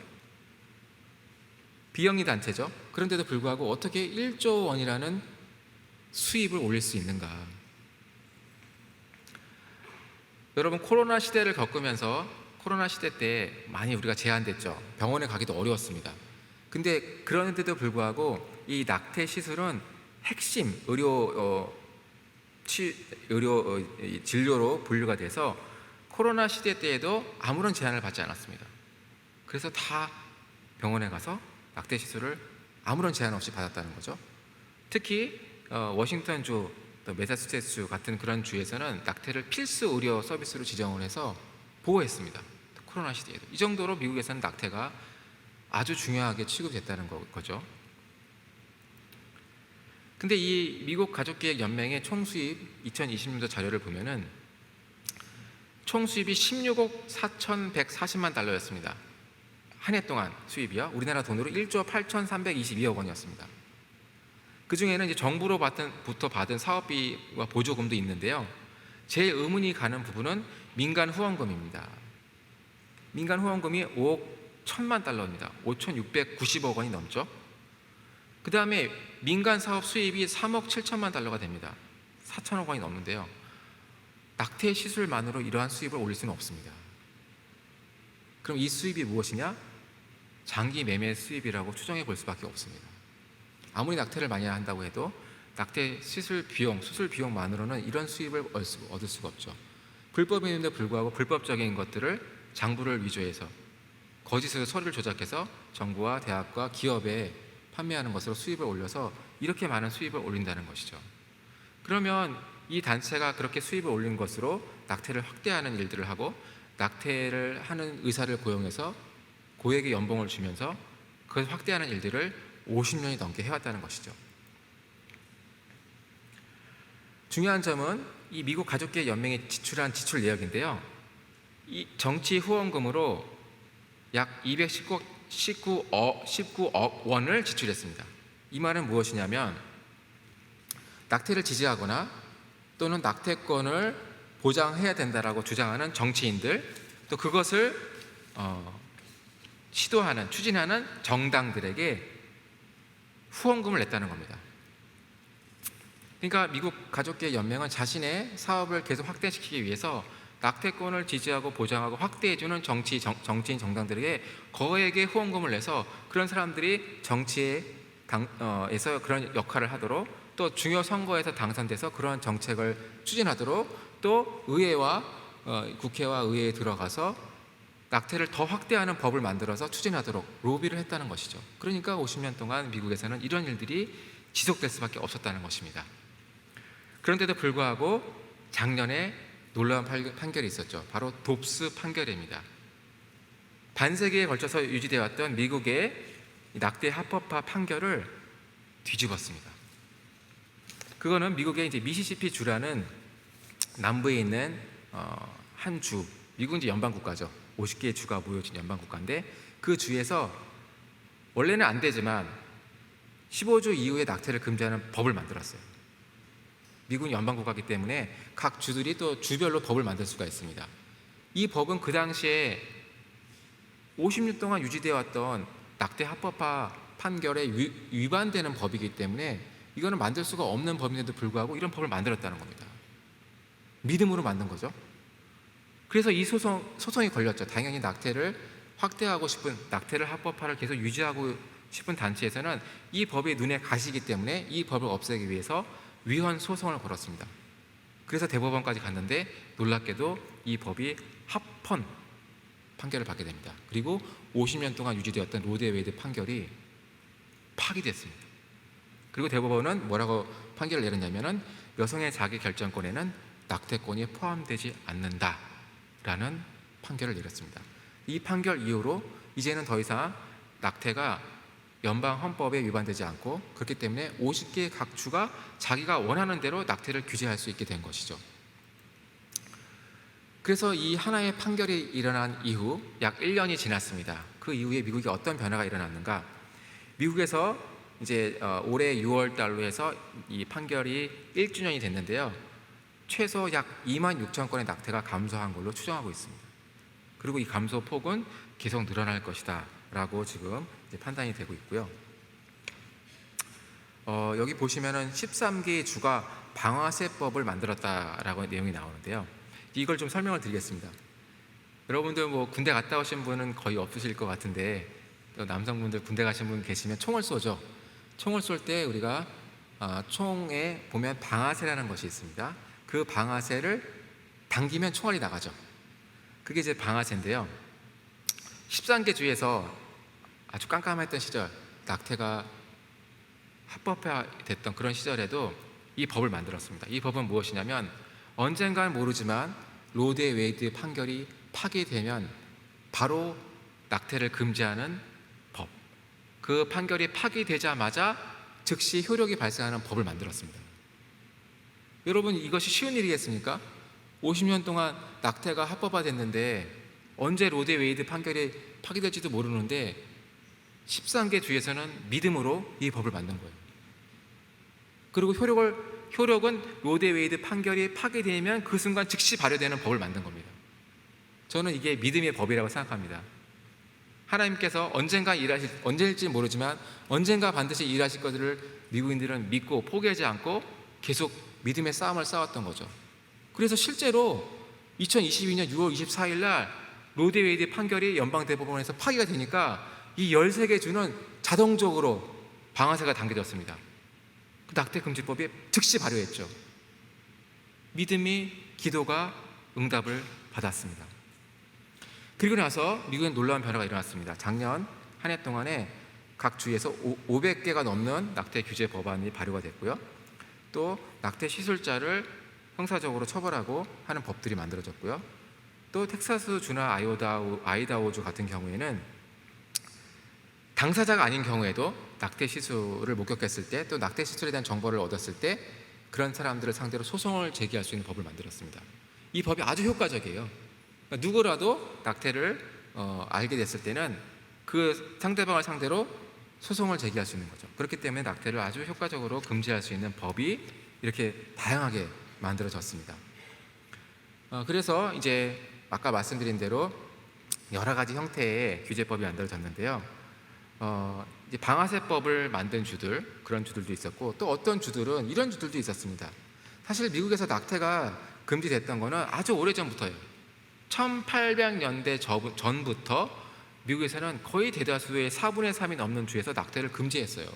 비영리 단체죠. 그런데도 불구하고 어떻게 1조 원이라는 수입을 올릴 수 있는가? 여러분 코로나 시대를 겪으면서 코로나 시대 때 많이 우리가 제한됐죠. 병원에 가기도 어려웠습니다. 근데 그런데도 불구하고 이 낙태 시술은 핵심 진료로 분류가 돼서 코로나 시대 때에도 아무런 제한을 받지 않았습니다. 그래서 다 병원에 가서 낙태 시술을 아무런 제한 없이 받았다는 거죠. 특히 워싱턴주, 또 매사추세츠 같은 그런 주에서는 낙태를 필수 의료 서비스로 지정을 해서 보호했습니다. 코로나 시대에도. 이 정도로 미국에서는 낙태가 아주 중요하게 취급됐다는 거죠. 근데 이 미국 가족계획 연맹의 총수입 2020년도 자료를 보면은 총수입이 16억 4,140만 달러였습니다. 한 해 동안 수입이요. 우리나라 돈으로 1조 8,322억 원이었습니다. 그 중에는 이제 정부로부터 받은 사업비와 보조금도 있는데요. 제일 의문이 가는 부분은 민간 후원금입니다. 민간 후원금이 5억 1천만 달러입니다. 5,690억 원이 넘죠. 그 다음에 민간 사업 수입이 3억 7천만 달러가 됩니다. 4천억 원이 넘는데요. 낙태 시술만으로 이러한 수입을 올릴 수는 없습니다. 그럼 이 수입이 무엇이냐? 장기 매매 수입이라고 추정해 볼 수밖에 없습니다. 아무리 낙태를 많이 한다고 해도 낙태 시술 비용, 수술 비용만으로는 이런 수입을 얻을 수가 없죠. 불법인데도 불구하고 불법적인 것들을 장부를 위조해서 거짓으로 서류를 조작해서 정부와 대학과 기업에 판매하는 것으로 수입을 올려서 이렇게 많은 수입을 올린다는 것이죠. 그러면 이 단체가 그렇게 수입을 올린 것으로 낙태를 확대하는 일들을 하고 낙태를 하는 의사를 고용해서 고액의 연봉을 주면서 그걸 확대하는 일들을 50년이 넘게 해왔다는 것이죠. 중요한 점은 이 미국 가족계획 연맹이 지출한 지출 내역인데요. 이 정치 후원금으로 약 219억 원을 지출했습니다. 이 말은 무엇이냐면 낙태를 지지하거나 또는 낙태권을 보장해야 된다라고 주장하는 정치인들, 또 그것을 시도하는, 추진하는 정당들에게 후원금을 냈다는 겁니다. 그러니까 미국 가족계획 연맹은 자신의 사업을 계속 확대시키기 위해서 낙태권을 지지하고 보장하고 확대해주는 정치인 정당들에게 거액의 후원금을 내서 그런 사람들이 정치에 에서 그런 역할을 하도록, 또 중요 선거에서 당선돼서 그런 정책을 추진하도록, 또 의회와 국회와 의회에 들어가서 낙태를 더 확대하는 법을 만들어서 추진하도록 로비를 했다는 것이죠. 그러니까 50년 동안 미국에서는 이런 일들이 지속될 수밖에 없었다는 것입니다. 그런데도 불구하고 작년에 놀라운 판결이 있었죠. 바로 돕스 판결입니다. 반세기에 걸쳐서 유지되어 왔던 미국의 낙태 합법화 판결을 뒤집었습니다. 그거는 미국의 이제 미시시피 주라는 남부에 있는 한 주, 미국은 이제 연방 국가죠. 50개의 주가 모여진 연방 국가인데, 그 주에서 원래는 안 되지만 15주 이후에 낙태를 금지하는 법을 만들었어요. 미국은 연방 국가이기 때문에 각 주들이 또 주별로 법을 만들 수가 있습니다. 이 법은 그 당시에 50년 동안 유지되어 왔던 낙태 합법화 판결에 위반되는 법이기 때문에 이거는 만들 수가 없는 법인데도 불구하고 이런 법을 만들었다는 겁니다. 믿음으로 만든 거죠. 그래서 이 소송이 걸렸죠. 당연히 낙태를 확대하고 싶은, 낙태를 합법화를 계속 유지하고 싶은 단체에서는 이 법이 눈에 가시기 때문에 이 법을 없애기 위해서 위헌 소송을 걸었습니다. 그래서 대법원까지 갔는데 놀랍게도 이 법이 합헌 판결을 받게 됩니다. 그리고 50년 동안 유지되었던 로데웨이드 판결이 파기됐습니다. 그리고 대법원은 뭐라고 판결을 내렸냐면은 여성의 자기 결정권에는 낙태권이 포함되지 않는다라는 판결을 내렸습니다. 이 판결 이후로 이제는 더 이상 낙태가 연방 헌법에 위반되지 않고, 그렇기 때문에 50개의 각 주가 자기가 원하는 대로 낙태를 규제할 수 있게 된 것이죠. 그래서 이 하나의 판결이 일어난 이후 약 1년이 지났습니다. 그 이후에 미국에 어떤 변화가 일어났는가? 미국에서 이제 올해 6월 달로 해서 이 판결이 1주년이 됐는데요. 최소 약 2만 6천 건의 낙태가 감소한 걸로 추정하고 있습니다. 그리고 이 감소 폭은 계속 늘어날 것이다 라고 지금 이제 판단이 되고 있고요. 여기 보시면은 13개의 주가 방아쇠법을 만들었다라고 내용이 나오는데요. 이걸 좀 설명을 드리겠습니다. 여러분들 뭐 군대 갔다 오신 분은 거의 없으실 것 같은데, 또 남성분들 군대 가신 분 계시면 총을 쏘죠. 총을 쏠 때 우리가 총에 보면 방아쇠라는 것이 있습니다. 그 방아쇠를 당기면 총알이 나가죠. 그게 이제 방아쇠인데요. 13개 주에서 아주 깜깜했던 시절, 낙태가 합법화됐던 그런 시절에도 이 법을 만들었습니다. 이 법은 무엇이냐면, 언젠간 모르지만 로데웨이드 판결이 파기되면 바로 낙태를 금지하는 법, 그 판결이 파기되자마자 즉시 효력이 발생하는 법을 만들었습니다. 여러분, 이것이 쉬운 일이겠습니까? 50년 동안 낙태가 합법화됐는데 언제 로데웨이드 판결이 파기될지도 모르는데 13개 주에서는 믿음으로 이 법을 만든 거예요. 그리고 효력은 로데웨이드 판결이 파기되면 그 순간 즉시 발효되는 법을 만든 겁니다. 저는 이게 믿음의 법이라고 생각합니다. 하나님께서 언제일지 모르지만 언젠가 반드시 일하실 것들을 미국인들은 믿고 포기하지 않고 계속 믿음의 싸움을 싸웠던 거죠. 그래서 실제로 2022년 6월 24일 날 로데웨이드 판결이 연방대법원에서 파기가 되니까 이 13개 주는 자동적으로 방아쇠가 당겨졌습니다. 그 낙태금지법이 즉시 발효했죠. 믿음이 기도가 응답을 받았습니다. 그리고 나서 미국엔 놀라운 변화가 일어났습니다. 작년 한 해 동안에 각 주에서 500개가 넘는 낙태 규제 법안이 발효가 됐고요. 또 낙태 시술자를 형사적으로 처벌하고 하는 법들이 만들어졌고요. 또 텍사스 주나 아이다호주 같은 경우에는 당사자가 아닌 경우에도 낙태 시술을 목격했을 때, 또 낙태 시술에 대한 정보를 얻었을 때 그런 사람들을 상대로 소송을 제기할 수 있는 법을 만들었습니다. 이 법이 아주 효과적이에요. 그러니까 누구라도 낙태를 알게 됐을 때는 그 상대방을 상대로 소송을 제기할 수 있는 거죠. 그렇기 때문에 낙태를 아주 효과적으로 금지할 수 있는 법이 이렇게 다양하게 만들어졌습니다. 그래서 이제 아까 말씀드린 대로 여러 가지 형태의 규제법이 만들어졌는데요. 이제 방아쇠법을 만든 주들, 그런 주들도 있었고, 또 어떤 주들은 이런 주들도 있었습니다. 사실 미국에서 낙태가 금지됐던 거는 아주 오래전부터예요. 1800년대 전부터 미국에서는 거의 대다수의 4분의 3이 넘는 주에서 낙태를 금지했어요.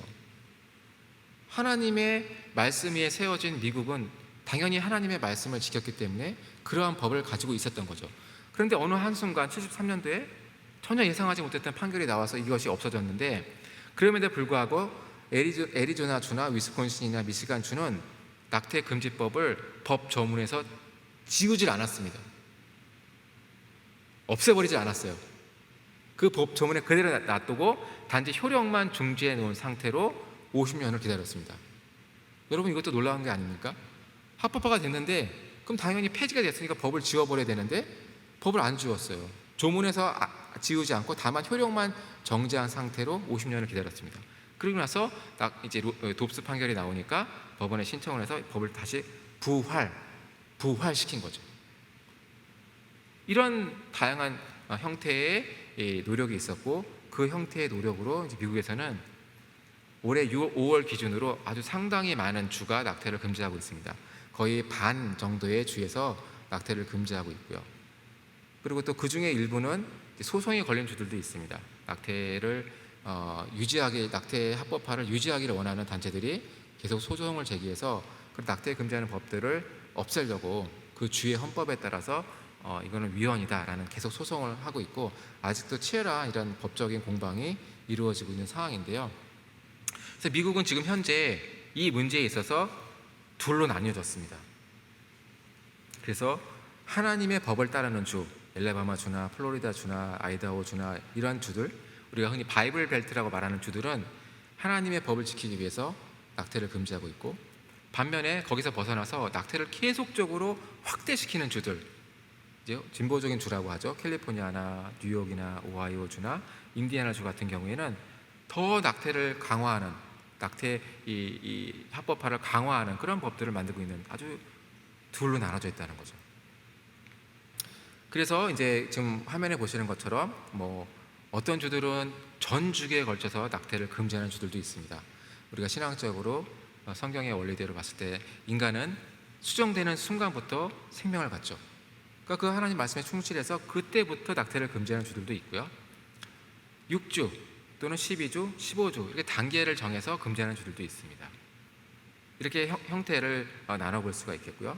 하나님의 말씀 위에 세워진 미국은 당연히 하나님의 말씀을 지켰기 때문에 그러한 법을 가지고 있었던 거죠. 그런데 어느 한순간 73년도에 전혀 예상하지 못했던 판결이 나와서 이것이 없어졌는데, 그럼에도 불구하고 애리조나 주나 위스콘신이나 미시간 주는 낙태 금지법을 법 조문에서 지우질 않았습니다. 없애버리지 않았어요. 그 법 조문에 그대로 놔두고 단지 효력만 중지해 놓은 상태로 50년을 기다렸습니다. 여러분, 이것도 놀라운 게 아닙니까? 합법화가 됐는데 그럼 당연히 폐지가 됐으니까 법을 지워버려야 되는데 법을 안 지웠어요. 조문에서 지우지 않고 다만 효력만 정지한 상태로 50년을 기다렸습니다. 그리고 나서 이제 돕스 판결이 나오니까 법원에 신청을 해서 법을 다시 부활시킨 거죠. 이런 다양한 형태의 노력이 있었고, 그 형태의 노력으로 이제 미국에서는 올해 5월 기준으로 아주 상당히 많은 주가 낙태를 금지하고 있습니다. 거의 반 정도의 주에서 낙태를 금지하고 있고요. 그리고 또 그 중에 일부는 소송이 걸린 주들도 있습니다. 낙태를 낙태 합법화를 유지하기를 원하는 단체들이 계속 소송을 제기해서 그 낙태 금지하는 법들을 없애려고 그 주의 헌법에 따라서 이거는 위헌이다라는 계속 소송을 하고 있고, 아직도 치열한 이런 법적인 공방이 이루어지고 있는 상황인데요. 그래서 미국은 지금 현재 이 문제에 있어서 둘로 나뉘어졌습니다. 그래서 하나님의 법을 따르는 주, 엘레바마 주나 플로리다 주나 아이다호 주나 이런 주들, 우리가 흔히 바이블 벨트라고 말하는 주들은 하나님의 법을 지키기 위해서 낙태를 금지하고 있고, 반면에 거기서 벗어나서 낙태를 계속적으로 확대시키는 주들, 이제 진보적인 주라고 하죠. 캘리포니아나 뉴욕이나 오하이오 주나 인디애나 주 같은 경우에는 더 낙태를 강화하는, 낙태 이 합법화를 강화하는 그런 법들을 만들고 있는, 아주 둘로 나눠져 있다는 거죠. 그래서 이제 지금 화면에 보시는 것처럼 어떤 주들은 전 주기에 걸쳐서 낙태를 금지하는 주들도 있습니다. 우리가 신앙적으로 성경의 원리대로 봤을 때 인간은 수정되는 순간부터 생명을 갖죠. 그러니까 그 하나님 말씀에 충실해서 그때부터 낙태를 금지하는 주들도 있고요. 6주 또는 12주, 15주 이렇게 단계를 정해서 금지하는 주들도 있습니다. 이렇게 형태를 나눠볼 수가 있겠고요.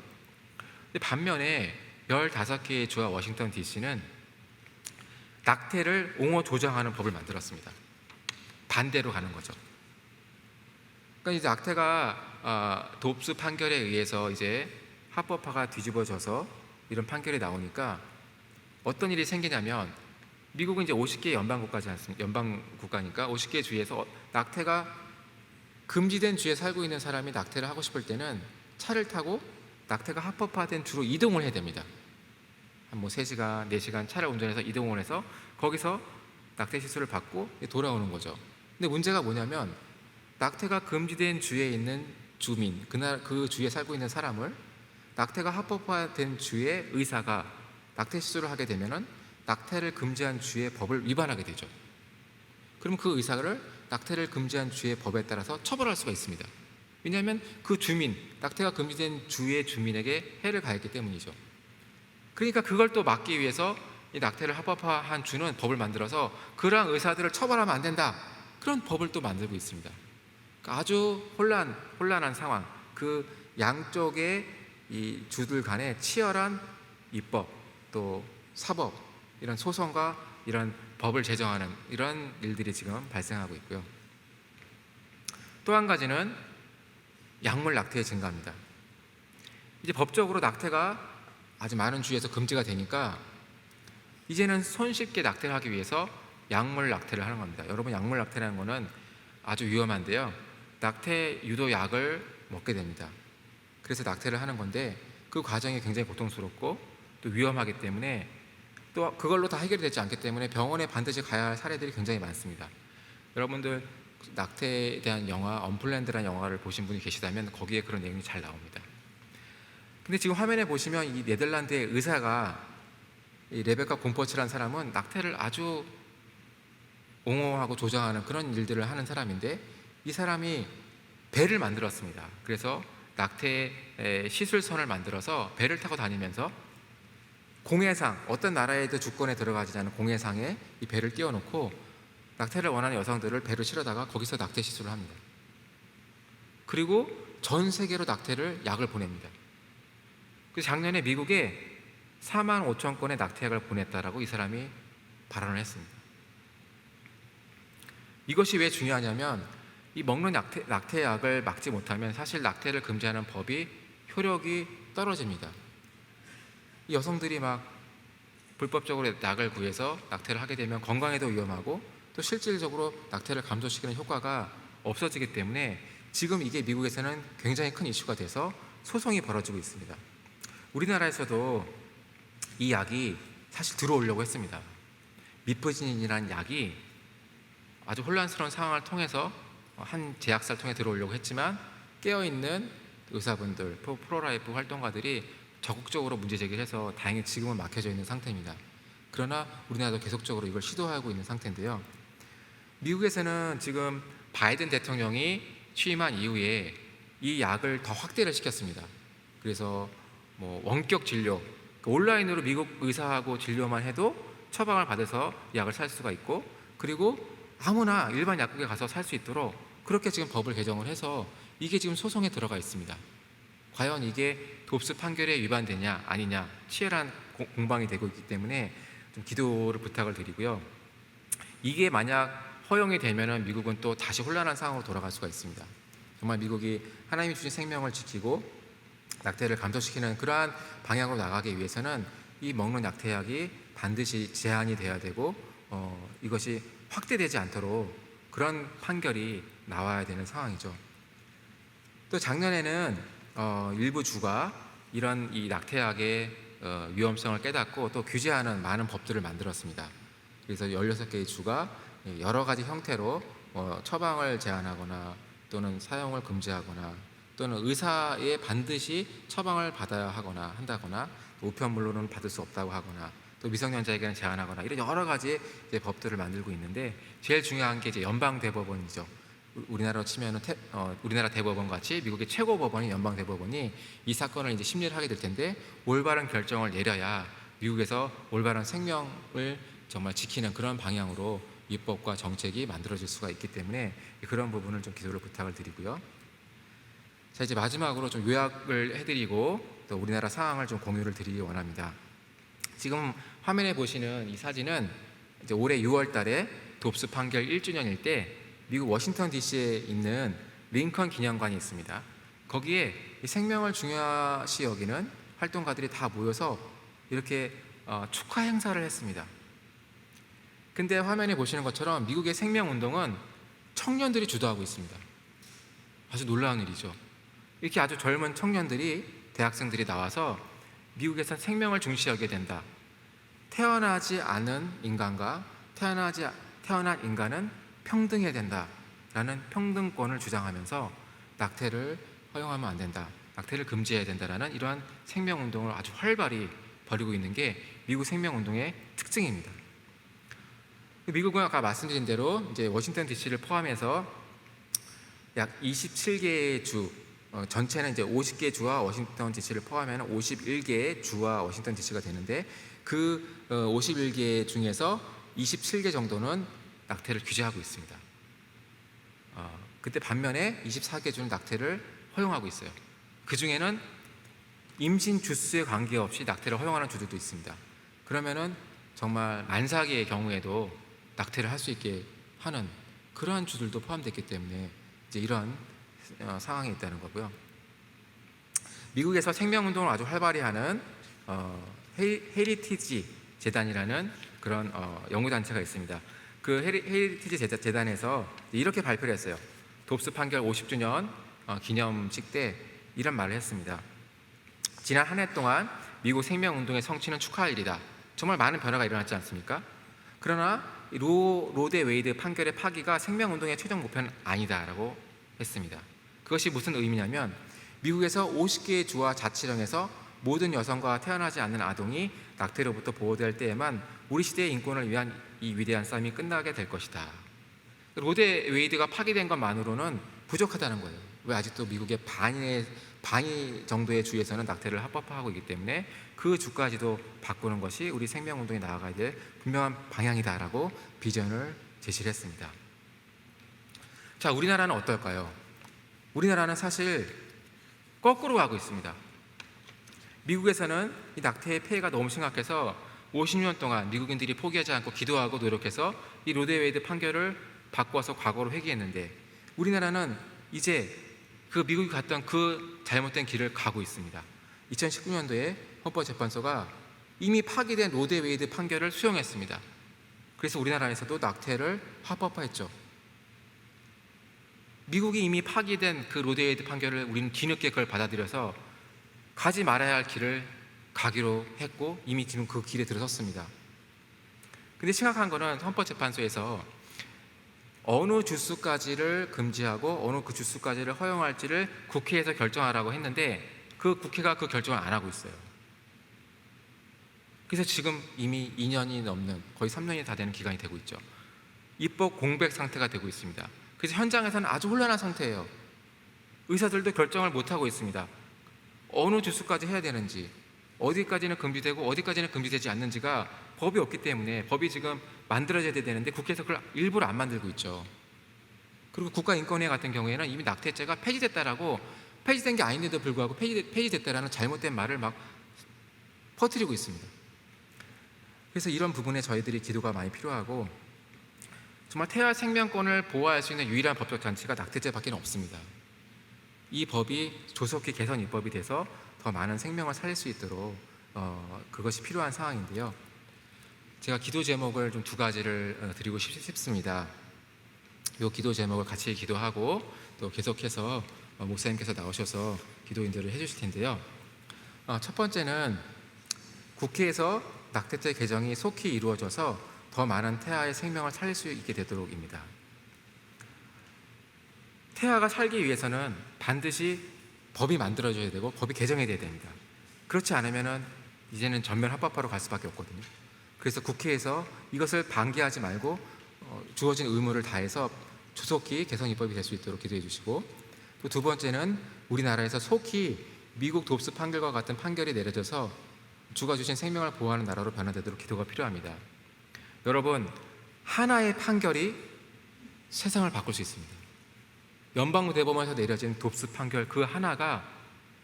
근데 반면에 15개의 주와 워싱턴 DC는 낙태를 옹호 조장하는 법을 만들었습니다. 반대로 가는 거죠. 그러니까 이제 낙태가 돕스 판결에 의해서 이제 합법화가 뒤집어져서 이런 판결이 나오니까 어떤 일이 생기냐면, 미국은 이제 50개 연방 국가니까 50개 주에서 낙태가 금지된 주에 살고 있는 사람이 낙태를 하고 싶을 때는 차를 타고 낙태가 합법화된 주로 이동을 해야 됩니다. 한 3시간, 4시간 차를 운전해서 이동을 해서 거기서 낙태 시술을 받고 돌아오는 거죠. 근데 문제가 뭐냐면, 낙태가 금지된 주에 있는 주민, 그 주에 살고 있는 사람을 낙태가 합법화된 주의 의사가 낙태 시술을 하게 되면은 낙태를 금지한 주의 법을 위반하게 되죠. 그럼 그 의사를 낙태를 금지한 주의 법에 따라서 처벌할 수가 있습니다. 왜냐하면 그 주민, 낙태가 금지된 주의 주민에게 해를 가했기 때문이죠. 그러니까 그걸 또 막기 위해서 이 낙태를 합법화한 주는 법을 만들어서 그러한 의사들을 처벌하면 안 된다, 그런 법을 또 만들고 있습니다. 그러니까 아주 혼란한 상황, 그 양쪽의 이 주들 간의 치열한 입법 또 사법, 이런 소송과 이런 법을 제정하는 이런 일들이 지금 발생하고 있고요. 또 한 가지는 약물 낙태의 증가입니다. 이제 법적으로 낙태가 아주 많은 주에서 금지가 되니까 이제는 손쉽게 낙태를 하기 위해서 약물 낙태를 하는 겁니다. 여러분, 약물 낙태라는 거는 아주 위험한데요. 낙태 유도 약을 먹게 됩니다. 그래서 낙태를 하는 건데 그 과정이 굉장히 고통스럽고 또 위험하기 때문에, 또 그걸로 다 해결이 되지 않기 때문에 병원에 반드시 가야 할 사례들이 굉장히 많습니다. 여러분들 낙태에 대한 영화, 언플랜드라는 영화를 보신 분이 계시다면 거기에 그런 내용이 잘 나옵니다. 근데 지금 화면에 보시면 이 네덜란드의 의사가, 이 레베카 곰퍼치라는 사람은 낙태를 아주 옹호하고 조장하는 그런 일들을 하는 사람인데, 이 사람이 배를 만들었습니다. 그래서 낙태 시술선을 만들어서 배를 타고 다니면서 공해상, 어떤 나라에도 주권에 들어가지 않은 공해상에 이 배를 띄워놓고 낙태를 원하는 여성들을 배로 실어다가 거기서 낙태 시술을 합니다. 그리고 전 세계로 낙태를 약을 보냅니다. 그래서 작년에 미국에 4만 5천 건의 낙태약을 보냈다라고 이 사람이 발언을 했습니다. 이것이 왜 중요하냐면 이 먹는 낙태약을 막지 못하면 사실 낙태를 금지하는 법이 효력이 떨어집니다. 이 여성들이 막 불법적으로 약을 구해서 낙태를 하게 되면 건강에도 위험하고 또 실질적으로 낙태를 감소시키는 효과가 없어지기 때문에 지금 이게 미국에서는 굉장히 큰 이슈가 돼서 소송이 벌어지고 있습니다. 우리나라에서도 이 약이 사실 들어오려고 했습니다. 미프진이라는 약이 아주 혼란스러운 상황을 통해서 한 제약사를 통해 들어오려고 했지만 깨어있는 의사분들, 프로라이프 활동가들이 적극적으로 문제 제기를 해서 다행히 지금은 막혀져 있는 상태입니다. 그러나 우리나라도 계속적으로 이걸 시도하고 있는 상태인데요. 미국에서는 지금 바이든 대통령이 취임한 이후에 이 약을 더 확대를 시켰습니다. 그래서 원격 진료, 온라인으로 미국 의사하고 진료만 해도 처방을 받아서 약을 살 수가 있고, 그리고 아무나 일반 약국에 가서 살 수 있도록 그렇게 지금 법을 개정을 해서 이게 지금 소송에 들어가 있습니다. 과연 이게 돕스 판결에 위반되냐 아니냐 치열한 공방이 되고 있기 때문에 좀 기도를 부탁을 드리고요. 이게 만약 허용이 되면은 미국은 또 다시 혼란한 상황으로 돌아갈 수가 있습니다. 정말 미국이 하나님이 주신 생명을 지키고 낙태를 감소시키는 그러한 방향으로 나가기 위해서는 이 먹는 낙태약이 반드시 제한이 돼야 되고 이것이 확대되지 않도록 그런 판결이 나와야 되는 상황이죠. 또 작년에는 일부 주가 이런 이 낙태약의 위험성을 깨닫고 또 규제하는 많은 법들을 만들었습니다. 그래서 16개의 주가 여러 가지 형태로 처방을 제한하거나 또는 사용을 금지하거나 또는 의사에 반드시 처방을 받아야 하거나 한다거나 우편물로는 받을 수 없다고 하거나 또 미성년자에게는 제한하거나 이런 여러 가지 이제 법들을 만들고 있는데 제일 중요한 게 이제 연방대법원이죠. 우리나라로 치면은 우리나라 대법원 같이 미국의 최고 법원인 연방대법원이 이 사건을 이제 심리를 하게 될 텐데 올바른 결정을 내려야 미국에서 올바른 생명을 정말 지키는 그런 방향으로 입법과 정책이 만들어질 수가 있기 때문에 그런 부분을 좀 기도를 부탁을 드리고요. 자, 이제 마지막으로 좀 요약을 해드리고 또 우리나라 상황을 좀 공유를 드리기 원합니다. 지금 화면에 보시는 이 사진은 이제 올해 6월 달에 돕스 판결 1주년일 때 미국 워싱턴 DC에 있는 링컨 기념관이 있습니다. 거기에 이 생명을 중요시 여기는 활동가들이 다 모여서 이렇게 축하 행사를 했습니다. 근데 화면에 보시는 것처럼 미국의 생명운동은 청년들이 주도하고 있습니다. 아주 놀라운 일이죠. 이렇게 아주 젊은 청년들이, 대학생들이 나와서 미국에선 생명을 중시 여겨야 된다. 태어나지 않은 인간과 태어난 인간은 평등해야 된다라는 평등권을 주장하면서 낙태를 허용하면 안 된다, 낙태를 금지해야 된다라는 이러한 생명운동을 아주 활발히 벌이고 있는 게 미국 생명운동의 특징입니다. 미국은 아까 말씀드린 대로 이제 워싱턴 DC를 포함해서 약 27개의 주, 전체는 이제 50개 주와 워싱턴 DC를 포함하면 51개의 주와 워싱턴 DC가 되는데 그 51개 중에서 27개 정도는 낙태를 규제하고 있습니다. 그때 반면에 24개 주는 낙태를 허용하고 있어요. 그 중에는 임신 주수에 관계없이 낙태를 허용하는 주들도 있습니다. 그러면은 정말 만삭의 경우에도 낙태를 할 수 있게 하는 그러한 주들도 포함됐기 때문에 이제 이런 상황이 있다는 거고요. 미국에서 생명운동을 아주 활발히 하는 헤리티지 재단이라는 그런 연구단체가 있습니다. 그 헤리티지 재단에서 이렇게 발표를 했어요. 돕스 판결 50주년 기념식 때 이런 말을 했습니다. 지난 한 해 동안 미국 생명운동의 성취는 축하할 일이다. 정말 많은 변화가 일어났지 않습니까? 그러나 로데 웨이드 판결의 파기가 생명운동의 최종 목표는 아니다라고 했습니다. 그것이 무슨 의미냐면 미국에서 50개의 주와 자치령에서 모든 여성과 태어나지 않는 아동이 낙태로부터 보호될 때에만 우리 시대의 인권을 위한 이 위대한 싸움이 끝나게 될 것이다. 로데 웨이드가 파기된 것만으로는 부족하다는 거예요. 왜 아직도 미국의 반이 정도의 주에서는 낙태를 합법화하고 있기 때문에 그 주까지도 바꾸는 것이 우리 생명운동에 나아가야 될 분명한 방향이다라고 비전을 제시를 했습니다. 자, 우리나라는 어떨까요? 우리나라는 사실 거꾸로 가고 있습니다. 미국에서는 이 낙태의 폐해가 너무 심각해서 50년 동안 미국인들이 포기하지 않고 기도하고 노력해서 이 로데웨이드 판결을 바꿔서 과거로 회귀했는데, 우리나라는 이제 그 미국이 갔던 그 잘못된 길을 가고 있습니다. 2019년도에 헌법재판소가 이미 파기된 로데웨이드 판결을 수용했습니다. 그래서 우리나라에서도 낙태를 합법화했죠. 미국이 이미 파기된 그 로데웨이드 판결을 우리는 뒤늦게 그걸 받아들여서 가지 말아야 할 길을 가기로 했고 이미 지금 그 길에 들어섰습니다. 근데 심각한 거는 헌법재판소에서 어느 주스까지를 금지하고 어느 그 주스까지를 허용할지를 국회에서 결정하라고 했는데 그 국회가 그 결정을 안 하고 있어요. 그래서 지금 이미 2년이 넘는 거의 3년이 다 되는 기간이 되고 있죠. 입법 공백 상태가 되고 있습니다. 그래서 현장에서는 아주 혼란한 상태예요. 의사들도 결정을 못하고 있습니다. 어느 주스까지 해야 되는지, 어디까지는 금지되고 어디까지는 금지되지 않는지가 법이 없기 때문에 법이 지금 만들어져야 되는데 국회에서 그걸 일부러 안 만들고 있죠. 그리고 국가인권위원 같은 경우에는 이미 낙태죄가 폐지됐다라고, 폐지된 게 아닌데도 불구하고 폐지됐다라는 잘못된 말을 막 퍼뜨리고 있습니다. 그래서 이런 부분에 저희들이 기도가 많이 필요하고, 정말 태아 생명권을 보호할 수 있는 유일한 법적 장치가 낙태죄밖에 없습니다. 이 법이 조속히 개선 입법이 돼서 더 많은 생명을 살릴 수 있도록 그것이 필요한 상황인데요. 제가 기도 제목을 좀 두 가지를 드리고 싶습니다. 이 기도 제목을 같이 기도하고 또 계속해서 목사님께서 나오셔서 기도 인도를 해주실 텐데요. 첫 번째는 국회에서 낙태죄 개정이 속히 이루어져서 더 많은 태아의 생명을 살릴 수 있게 되도록입니다. 태아가 살기 위해서는 반드시 법이 만들어져야 되고 법이 개정이 돼야 됩니다. 그렇지 않으면 이제는 전면 합법화로 갈 수밖에 없거든요. 그래서 국회에서 이것을 방기하지 말고 주어진 의무를 다해서 조속히 개선 입법이 될 수 있도록 기도해 주시고, 또 두 번째는 우리나라에서 속히 미국 돕스 판결과 같은 판결이 내려져서 주가 주신 생명을 보호하는 나라로 변화되도록 기도가 필요합니다. 여러분, 하나의 판결이 세상을 바꿀 수 있습니다. 연방부 대법원에서 내려진 돕스 판결 그 하나가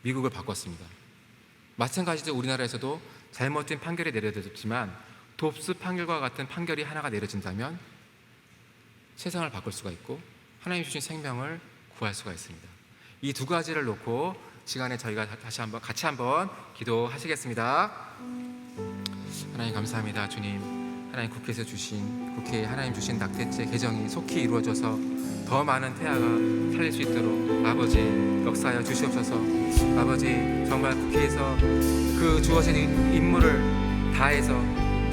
미국을 바꿨습니다. 마찬가지로 우리나라에서도 잘못된 판결이 내려졌지만 돕스 판결과 같은 판결이 하나가 내려진다면 세상을 바꿀 수가 있고 하나님 주신 생명을 구할 수가 있습니다. 이 두 가지를 놓고 시간에 저희가 같이 한번 기도하시겠습니다. 하나님 감사합니다. 주님, 하나님 국회에 하나님 주신 낙태죄 개정이 속히 이루어져서 더 많은 태아가 살릴 수 있도록 아버지 역사하여 주시옵소서. 아버지, 정말 국회에서 그 주어진 임무를 다해서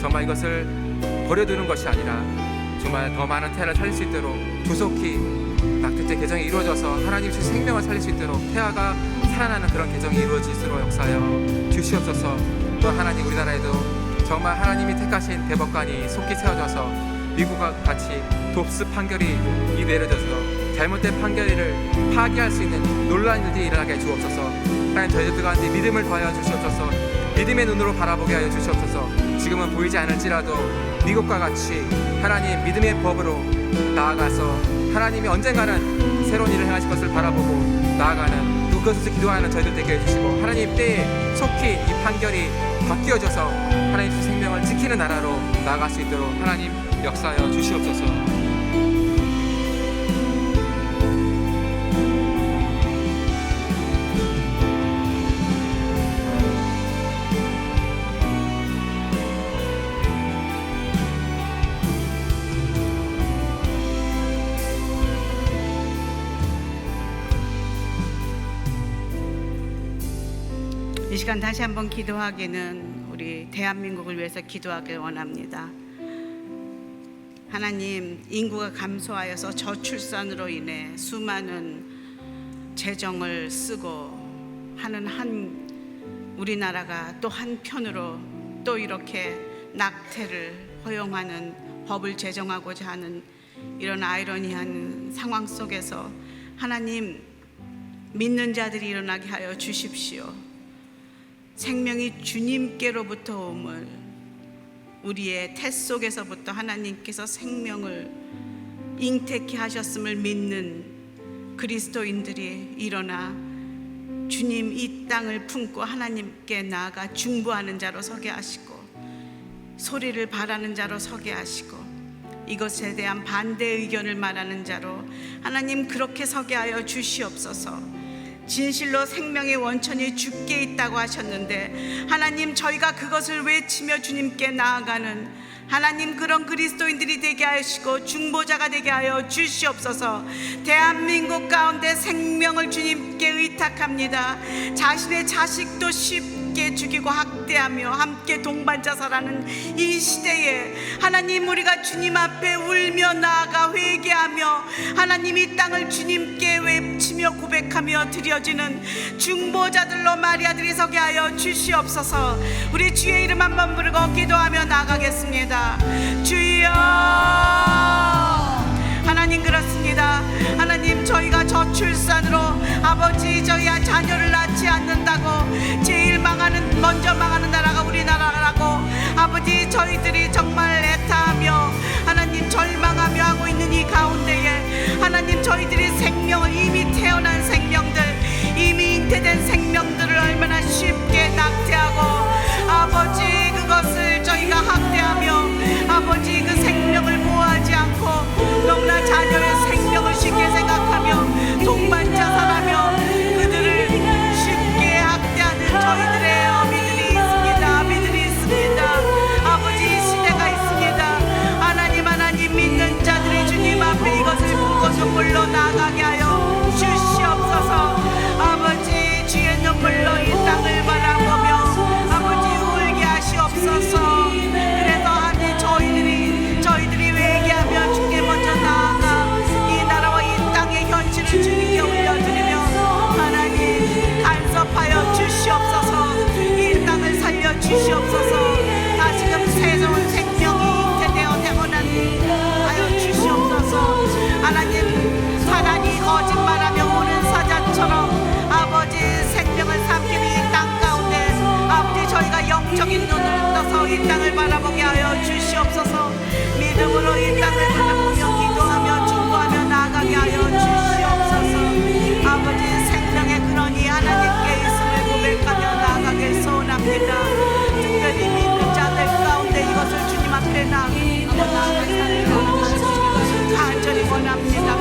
정말 이것을 버려두는 것이 아니라 정말 더 많은 태아를 살릴 수 있도록 조속히 낙태죄 개정이 이루어져서 하나님 주신 생명을 살릴 수 있도록 태아가 살아나는 그런 개정이 이루어질수록 역사하여 주시옵소서. 또 하나님, 우리나라에도 정말 하나님이 택하신 대법관이 속히 세워져서 미국과 같이 돕스 판결이 내려져서 잘못된 판결을 파기할 수 있는 놀라운 일들이 일어나게 주옵소서. 하나님, 저희들 가운데 믿음을 더하여 주시옵소서. 믿음의 눈으로 바라보게 하여 주시옵소서. 지금은 보이지 않을지라도 미국과 같이 하나님 믿음의 법으로 나아가서 하나님이 언젠가는 새로운 일을 행하실 것을 바라보고 나아가는 그것을 기도하는 저희들 되게 해주시고, 하나님 때에 속히 이 판결이 바뀌어져서 하나님 주 생명을 지키는 나라로 나아갈 수 있도록 하나님 역사하여 주시옵소서. 이 시간 다시 한번 기도하기는 우리 대한민국을 위해서 기도하길 원합니다. 하나님, 인구가 감소하여서 저출산으로 인해 수많은 재정을 쓰고 하는 한 우리나라가 또 한편으로 또 이렇게 낙태를 허용하는 법을 제정하고자 하는 이런 아이러니한 상황 속에서 하나님, 믿는 자들이 일어나게 하여 주십시오. 생명이 주님께로부터 옴을, 우리의 태 속에서부터 하나님께서 생명을 잉태케 하셨음을 믿는 그리스도인들이 일어나 주님 이 땅을 품고 하나님께 나아가 중보하는 자로 서게 하시고 소리를 바라는 자로 서게 하시고 이것에 대한 반대 의견을 말하는 자로 하나님 그렇게 서게 하여 주시옵소서. 진실로 생명의 원천이 주께 있다고 하셨는데 하나님, 저희가 그것을 외치며 주님께 나아가는 하나님 그런 그리스도인들이 되게 하시고 중보자가 되게 하여 주시옵소서. 대한민국 가운데 생명을 주님께 의탁합니다. 자신의 자식도 쉽게 죽이고 학대하며 함께 동반자살하는 이 시대에 하나님, 우리가 주님 앞에 울며 나아가 회개하며 하나님 이 땅을 주님께 외치며 고백하며 드려지는 중보자들로 마리아들이 서게 하여 주시옵소서. 우리 주의 이름 한번 부르고 기도하며 나아가겠습니다. 주여, 하나님 그렇습니다. 하나님, 저희가 저출산으로 아버지 저희 자녀를 낳지 않는다고 제일 먼저 망하는 나라가 우리나라라고 아버지 저희들이 정말 애타하며 하나님 절망하며 하고 있는 이 가운데에 하나님, 저희들이 생명을 이미 태어난 생명들, 이미 잉태된 생명들을 얼마나 쉽게 낙태하고 아버지 그것을 저희가 학대하며 아버지 그 생명을 보호하지 않고 너무나 자녀의 생명을 쉽게 생각하며 동반자살하며 그들을 쉽게 학대하는 저희들의 어미들이 있습니다. 아비들이 있습니다. 아버지 이 시대가 있습니다. 하나님 믿는 자들이 주님 앞에 이것을 보고 눈물로 나아가게 하여 주시옵소서. 아버지 주의 눈물로 이 땅을 바라보며 아버지 울게 하시옵소서. 그래서 하나님, 저희들이 회개하며 주께 먼저 나아가 이 나라와 이 땅의 현실을 주님께 올려드리며 하나님 간섭하여 주시옵소서. 이 땅을 살려 주시옵소서. 다시금 새로운 생명이 잉태되어 태어나게 주시옵소서. 하나님, 사단이 거짓말하며 오는 사자처럼 아버지 생명을 삼키는 이 땅 가운데 아버지 저희가 영적인 눈을 떠서 이 땅을 바라보게 하여 주시옵소서. 믿음으로 이 땅을 바라보며 기도하며 중보하며 나아가게 하여 주시옵소서. 아버지 생명의 근원이 하나님께 있음을 고백하며 나아가길 소원합니다. 특별히 믿는 자들 가운데 이것을 주님 앞에 나아가길 간절히 원합니다.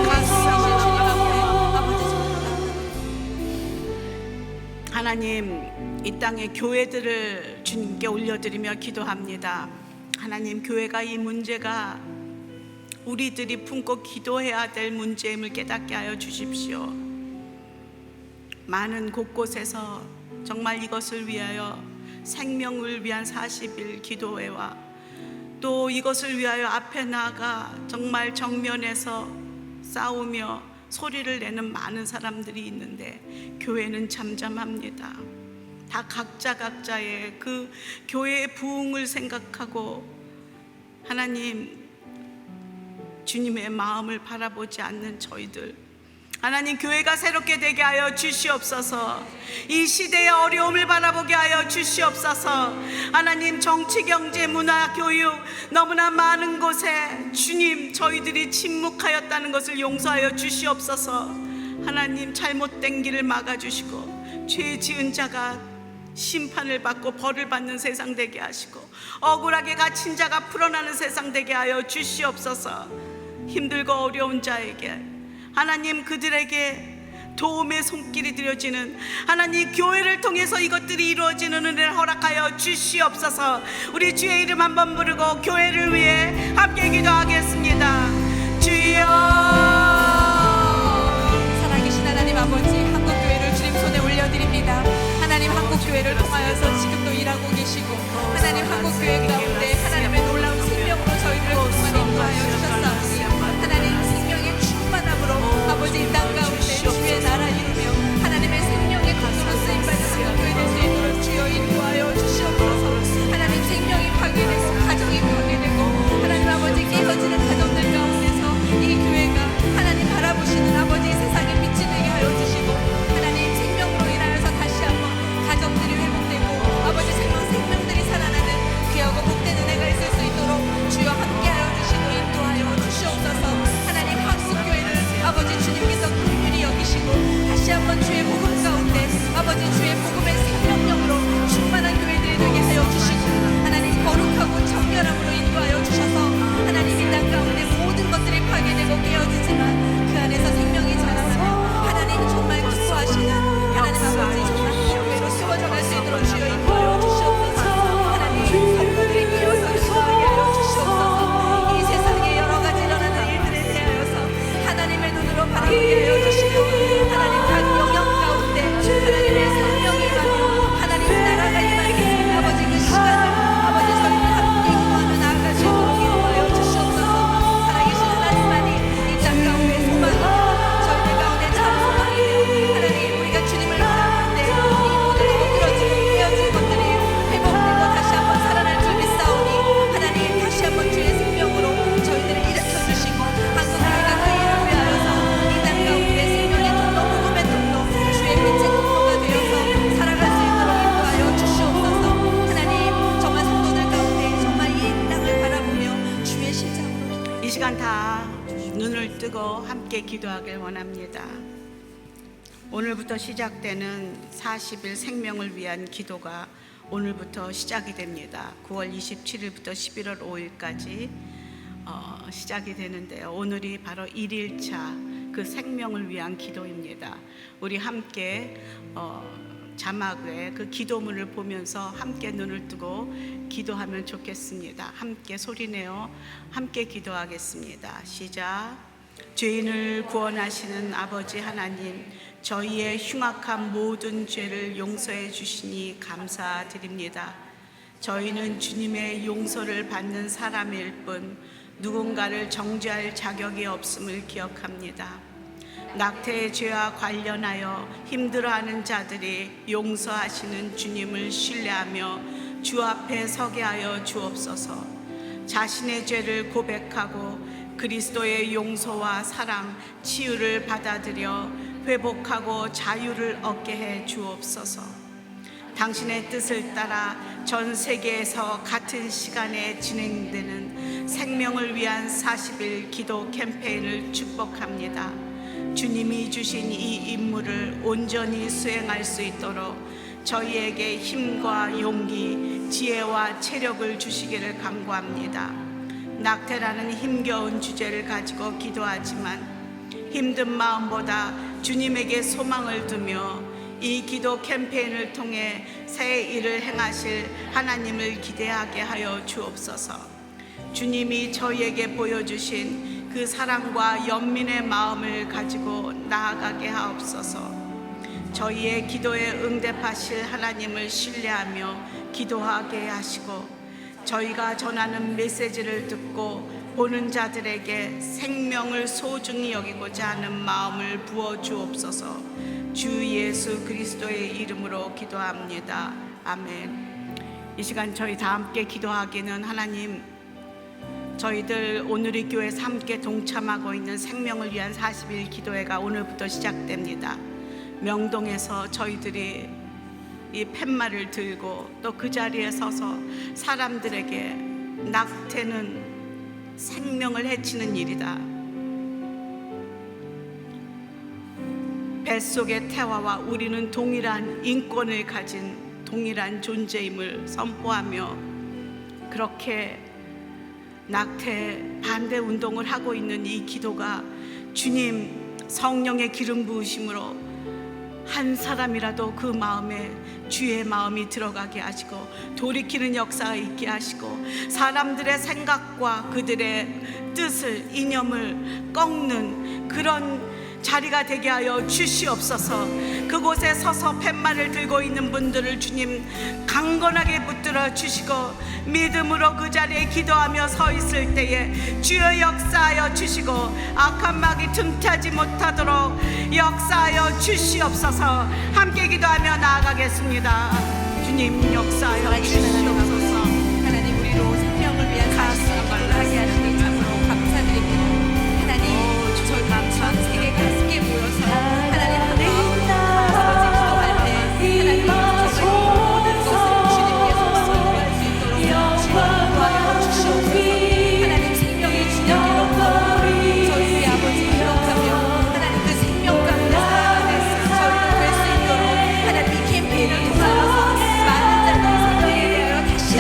하나님, 이 땅의 교회들을 주님께 올려드리며 기도합니다. 하나님, 교회가 이 문제가 우리들이 품고 기도해야 될 문제임을 깨닫게 하여 주십시오. 많은 곳곳에서 정말 이것을 위하여 생명을 위한 40일 기도회와 또 이것을 위하여 앞에 나가 정말 정면에서 싸우며 소리를 내는 많은 사람들이 있는데 교회는 잠잠합니다. 다 각자의 그 교회의 부흥을 생각하고 하나님 주님의 마음을 바라보지 않는 저희들, 하나님 교회가 새롭게 되게 하여 주시옵소서. 이 시대의 어려움을 바라보게 하여 주시옵소서. 하나님, 정치, 경제, 문화, 교육 너무나 많은 곳에 주님 저희들이 침묵하였다는 것을 용서하여 주시옵소서. 하나님, 잘못된 길을 막아주시고 죄 지은 자가 심판을 받고 벌을 받는 세상 되게 하시고 억울하게 갇힌 자가 풀어나는 세상 되게 하여 주시옵소서. 힘들고 어려운 자에게 하나님, 그들에게 도움의 손길이 드려지는 하나님 교회를 통해서 이것들이 이루어지는 은혜를 허락하여 주시옵소서. 우리 주의 이름 한번 부르고 교회를 위해 함께 기도하겠습니다. 주여, 살아계신 하나님 아버지, 한국교회를 주님 손에 올려드립니다. 하나님, 한국교회를 통하여서 지금도 일하고 계시고 하나님 한국교회 가운데 하나님의 놀라운 생명으로 저희를 그동안 인도하여 주셨사오니 하나님 생명의 충만함으로 아버지 이 땅 가운데 주의 나라 이루며 하나님의 생명의 것으로 쓰임받는 한국교회 될 수 있도록 주여 인도하여 주시옵소서. 하나님, 생명이 파괴되고 가정이 파괴되고 하나님 아버지 깨어지는 가정들 가운데서 이 교회가 하나님 바라보시는 아버지 세상의 빛이 되게 하여 주시고 하나님 살아가게 하여 주시며 하나님 각 영역 가운데 하나님의 생명이 임하며 하나님 나라가 임하는 아버지 그 시간을 아버지 저희를 함께 기도하며 나아갈 수 있도록 인도하여 주시옵소서. 살아계신 하나님만이 이 땅 가운데 소망이며 저희들 가운데 참 소망이며 하나님 우리가 주님을 바라보는데 이 모든 엎드러지고 깨어진 것들이 회복되고 다시 한번 살아날 줄 믿사오니 하나님 다시 한번 주의 생명으로 저희들을 일으켜주시고 한국교회가 그 일을 위하여서 이 땅 가운데 생명의 통로 복음의 통로 주의 빛의 통로가 되어서 살아갈 수 있도록 인도하여 주시옵소서. 하나님 정말 성도들 가운데 정말 이 땅을 바라보며 주의 심장으로 이 시간 다 눈을 뜨고 함께 기도하길 원합니다. 오늘부터 시작되는 40일 생명을 위한 기도가 오늘부터 시작이 됩니다. 9월 27일부터 11월 5일까지 시작이 되는데요. 오늘이 바로 1일차 그 생명을 위한 기도입니다. 우리 함께 자막에 그 기도문을 보면서 함께 눈을 뜨고 기도하면 좋겠습니다. 함께 소리내어 함께 기도하겠습니다. 시작. 죄인을 구원하시는 아버지 하나님, 저희의 흉악한 모든 죄를 용서해 주시니 감사드립니다. 저희는 주님의 용서를 받는 사람일 뿐 누군가를 정죄할 자격이 없음을 기억합니다. 낙태의 죄와 관련하여 힘들어하는 자들이 용서하시는 주님을 신뢰하며 주 앞에 서게 하여 주옵소서. 자신의 죄를 고백하고 그리스도의 용서와 사랑, 치유를 받아들여 회복하고 자유를 얻게 해 주옵소서. 당신의 뜻을 따라 전 세계에서 같은 시간에 진행되는 생명을 위한 40일 기도 캠페인을 축복합니다. 주님이 주신 이 임무를 온전히 수행할 수 있도록 저희에게 힘과 용기, 지혜와 체력을 주시기를 간구합니다. 낙태라는 힘겨운 주제를 가지고 기도하지만 힘든 마음보다 주님에게 소망을 두며 이 기도 캠페인을 통해 새 일을 행하실 하나님을 기대하게 하여 주옵소서. 주님이 저희에게 보여주신 그 사랑과 연민의 마음을 가지고 나아가게 하옵소서. 저희의 기도에 응답하실 하나님을 신뢰하며 기도하게 하시고 저희가 전하는 메시지를 듣고 보는 자들에게 생명을 소중히 여기고자 하는 마음을 부어 주옵소서. 주 예수 그리스도의 이름으로 기도합니다. 아멘. 이 시간 저희 다 함께 기도하기는 하나님, 저희들 오늘의 교회에서 함께 동참하고 있는 생명을 위한 40일 기도회가 오늘부터 시작됩니다. 명동에서 저희들이 이 팻말을 들고 또 그 자리에 서서 사람들에게 낙태는 생명을 해치는 일이다, 뱃속의 태화와 우리는 동일한 인권을 가진 동일한 존재임을 선포하며 그렇게 낙태 반대 운동을 하고 있는 이 기도가 주님 성령의 기름 부으심으로 한 사람이라도 그 마음에 주의 마음이 들어가게 하시고 돌이키는 역사가 있게 하시고 사람들의 생각과 그들의 뜻을, 이념을 꺾는 그런 자리가 되게 하여 주시옵소서. 그곳에 서서 팻말을 들고 있는 분들을 주님 강건하게 붙들어 주시고 믿음으로 그 자리에 기도하며 서 있을 때에 주여 역사하여 주시고 악한 마귀 틈타지 못하도록 역사하여 주시옵소서. 함께 기도하며 나아가겠습니다. 주님 역사하여 주시옵소서. 하나님 우리로 생명을 위한 가슴을 말라게 하시는 참으로 감사드립니다. 하나님 저희 전 세계가 함께 모여서 하나님 한 마음으로 아버지 기도할 때 하나님 정말 모든 것을 주님께 소망을 구할 수 있도록 주님 도와여 주시옵소서. 하나님 생명의 주님께 저희 아버지 기억하며 하나님 그 생명 가운데 살아가는 저희가 될 수 있도록 하나님 이 캠페인을 통하여서 많은 자들의 생명에 대하여 다시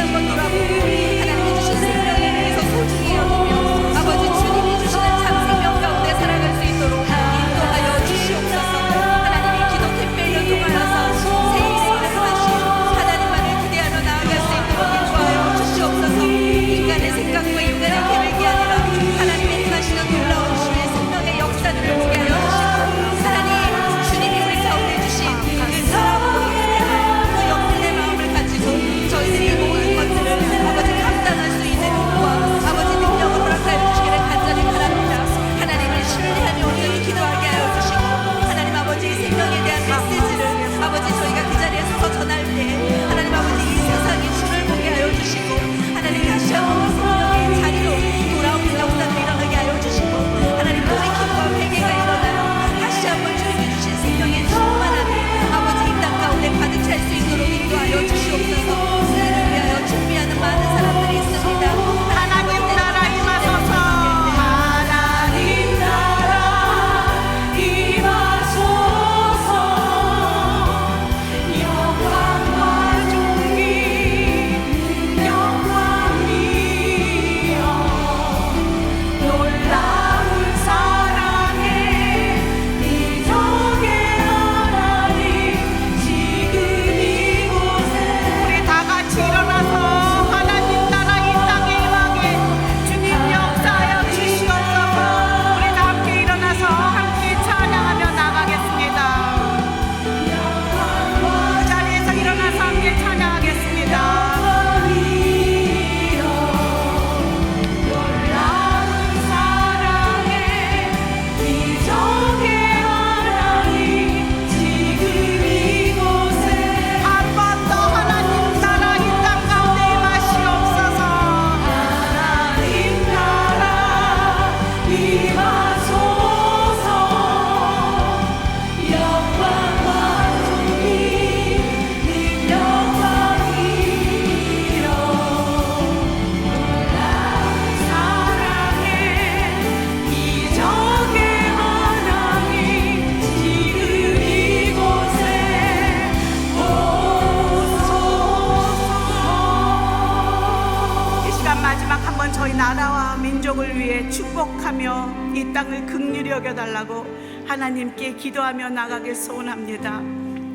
축복하며 이 땅을 긍휼히 여겨달라고 하나님께 기도하며 나가길 소원합니다.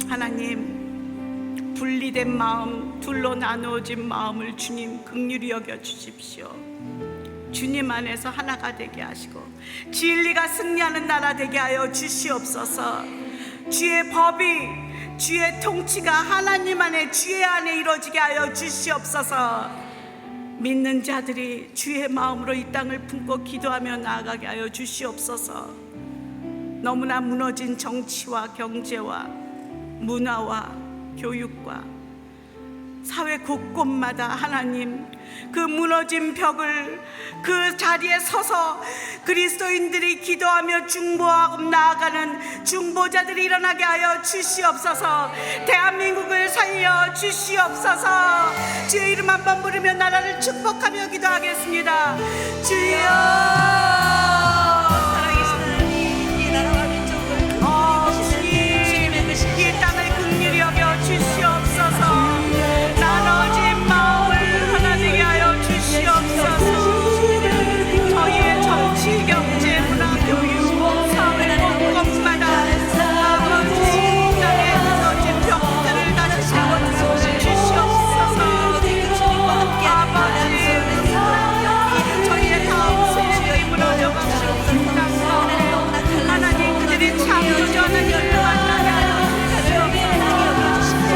하나님, 분리된 마음, 둘로 나누어진 마음을 주님 긍휼히 여겨 주십시오. 주님 안에서 하나가 되게 하시고 진리가 승리하는 나라 되게 하여 주시옵소서. 주의 법이, 주의 통치가 하나님 안에, 주의 안에 이루어지게 하여 주시옵소서. 믿는 자들이 주의 마음으로 이 땅을 품고 기도하며 나아가게 하여 주시옵소서. 너무나 무너진 정치와 경제와 문화와 교육과 사회 곳곳마다 하나님, 그 무너진 벽을, 그 자리에 서서 그리스도인들이 기도하며 중보하고 나아가는 중보자들이 일어나게 하여 주시옵소서. 대한민국을 살려 주시옵소서. 주의 이름 한번 부르며 나라를 축복하며 기도하겠습니다. 주여, 이 나라와 민족을 주님, 이 땅을 긍휼히 여겨 주시옵소서. 나눠진 마음을 하나 되게 하여 주시옵소서. 저희의 정치, 경제, 문화, 교육, 사회 곳곳마다 아버지 이 땅에 무너진 벽들을 다시 세워 주시옵소서. 아버지, 저희의 다음 세대에 무너져 가시옵소서. 하나님, 그들이 창조주 하나님을 만나게 하여 주시옵소서.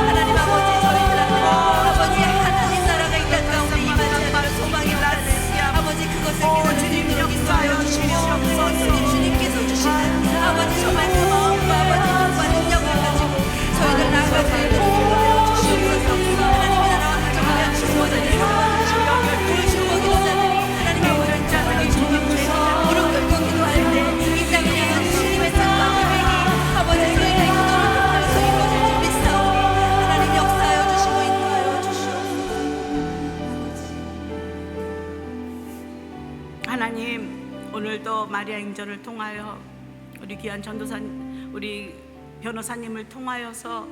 하나님 아버지, 저희들 아버지 하나님 나라가 이 땅 가운데 임하는 소망이 있다는 아버지, 그것을 주님 역사하여 주시옵소서. 주님께서 주시는 아버지 정말 그 마음과 아버지 능력을 가지고 저희들 나아가게 주시옵소서. 하나님의 나라와 가정을 중보자들이 그 중보기도자들이 하나님의 오른 자들이 무릎 꿇고 기도할 때 이 땅을 향한 주님의 뜻과 계획이 아버지 저희들의 기도를 통하여서 이루어질 줄 믿사오니 하나님 역사하여 주시고 인도하여 주시옵소서. 하나님, 오늘도 마리아 행전을 통하여 우리 귀한 전도사님, 우리 변호사님을 통하여서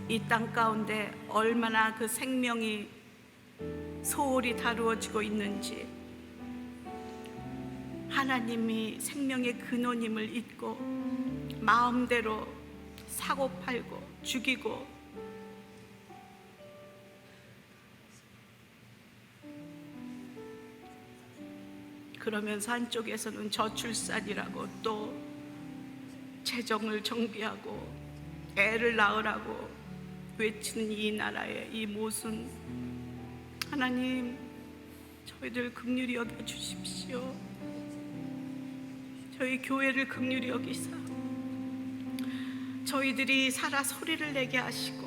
이 땅 가운데 얼마나 그 생명이 소홀히 다루어지고 있는지, 하나님이 생명의 근원임을 잊고 마음대로 사고 팔고 죽이고 그러면서 한쪽에서는 저출산이라고 또 재정을 정비하고 애를 낳으라고 외치는 이 나라의 이 모순, 하나님, 저희들 긍휼히 여겨 주십시오. 저희 교회를 긍휼히 여기사 저희들이 살아 소리를 내게 하시고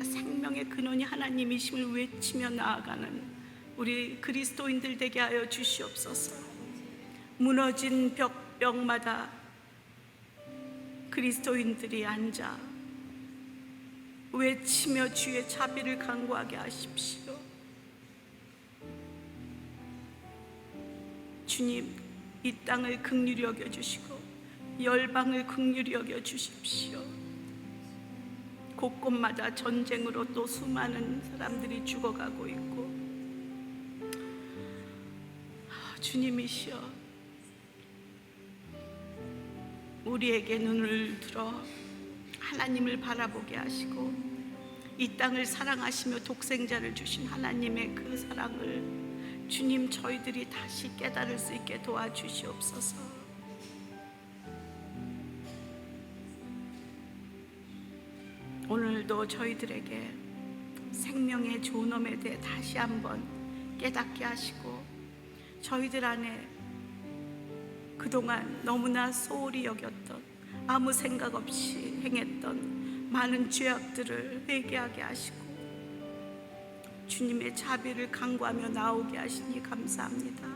생명의 근원이 하나님이심을 외치며 나아가는 우리 그리스도인들 되게 하여 주시옵소서. 무너진 벽마다 그리스도인들이 앉아 외치며 주의 자비를 간구하게 하십시오. 주님, 이 땅을 긍휼히 여겨 주시고 열방을 긍휼히 여겨 주십시오. 곳곳마다 전쟁으로 또 수많은 사람들이 죽어가고 있고, 주님이시여, 우리에게 눈을 들어 하나님을 바라보게 하시고 이 땅을 사랑하시며 독생자를 주신 하나님의 그 사랑을 주님, 저희들이 다시 깨달을 수 있게 도와주시옵소서. 오늘도 저희들에게 생명의 존엄에 대해 다시 한번 깨닫게 하시고 저희들 안에 그동안 너무나 소홀히 여겼던, 아무 생각 없이 행했던 많은 죄악들을 회개하게 하시고 주님의 자비를 간구하며 나오게 하시니 감사합니다.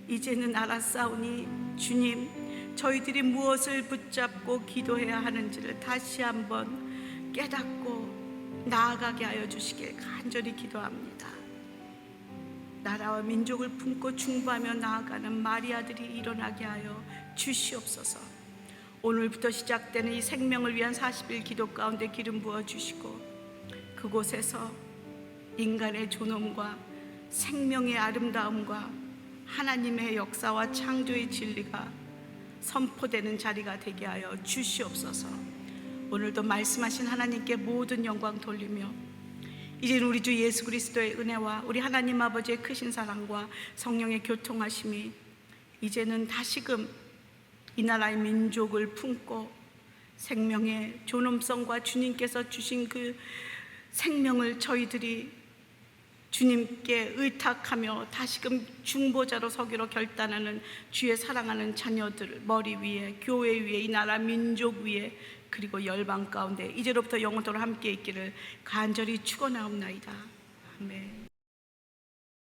이제는 알았사오니 주님, 저희들이 무엇을 붙잡고 기도해야 하는지를 다시 한번 깨닫고 나아가게 하여 주시길 간절히 기도합니다. 나라와 민족을 품고 중보하며 나아가는 마리아들이 일어나게 하여 주시옵소서. 오늘부터 시작되는 이 생명을 위한 40일 기도 가운데 기름 부어 주시고 그곳에서 인간의 존엄과 생명의 아름다움과 하나님의 역사와 창조의 진리가 선포되는 자리가 되게 하여 주시옵소서. 오늘도 말씀하신 하나님께 모든 영광 돌리며 이제는 우리 주 예수 그리스도의 은혜와 우리 하나님 아버지의 크신 사랑과 성령의 교통하심이 이제는 다시금 이 나라의 민족을 품고 생명의 존엄성과 주님께서 주신 그 생명을 저희들이 주님께 의탁하며 다시금 중보자로 서기로 결단하는 주의 사랑하는 자녀들 머리 위에, 교회 위에, 이 나라 민족 위에, 그리고 열방 가운데 이제로부터 영원토록 함께 있기를 간절히 축원하옵나이다. 아멘.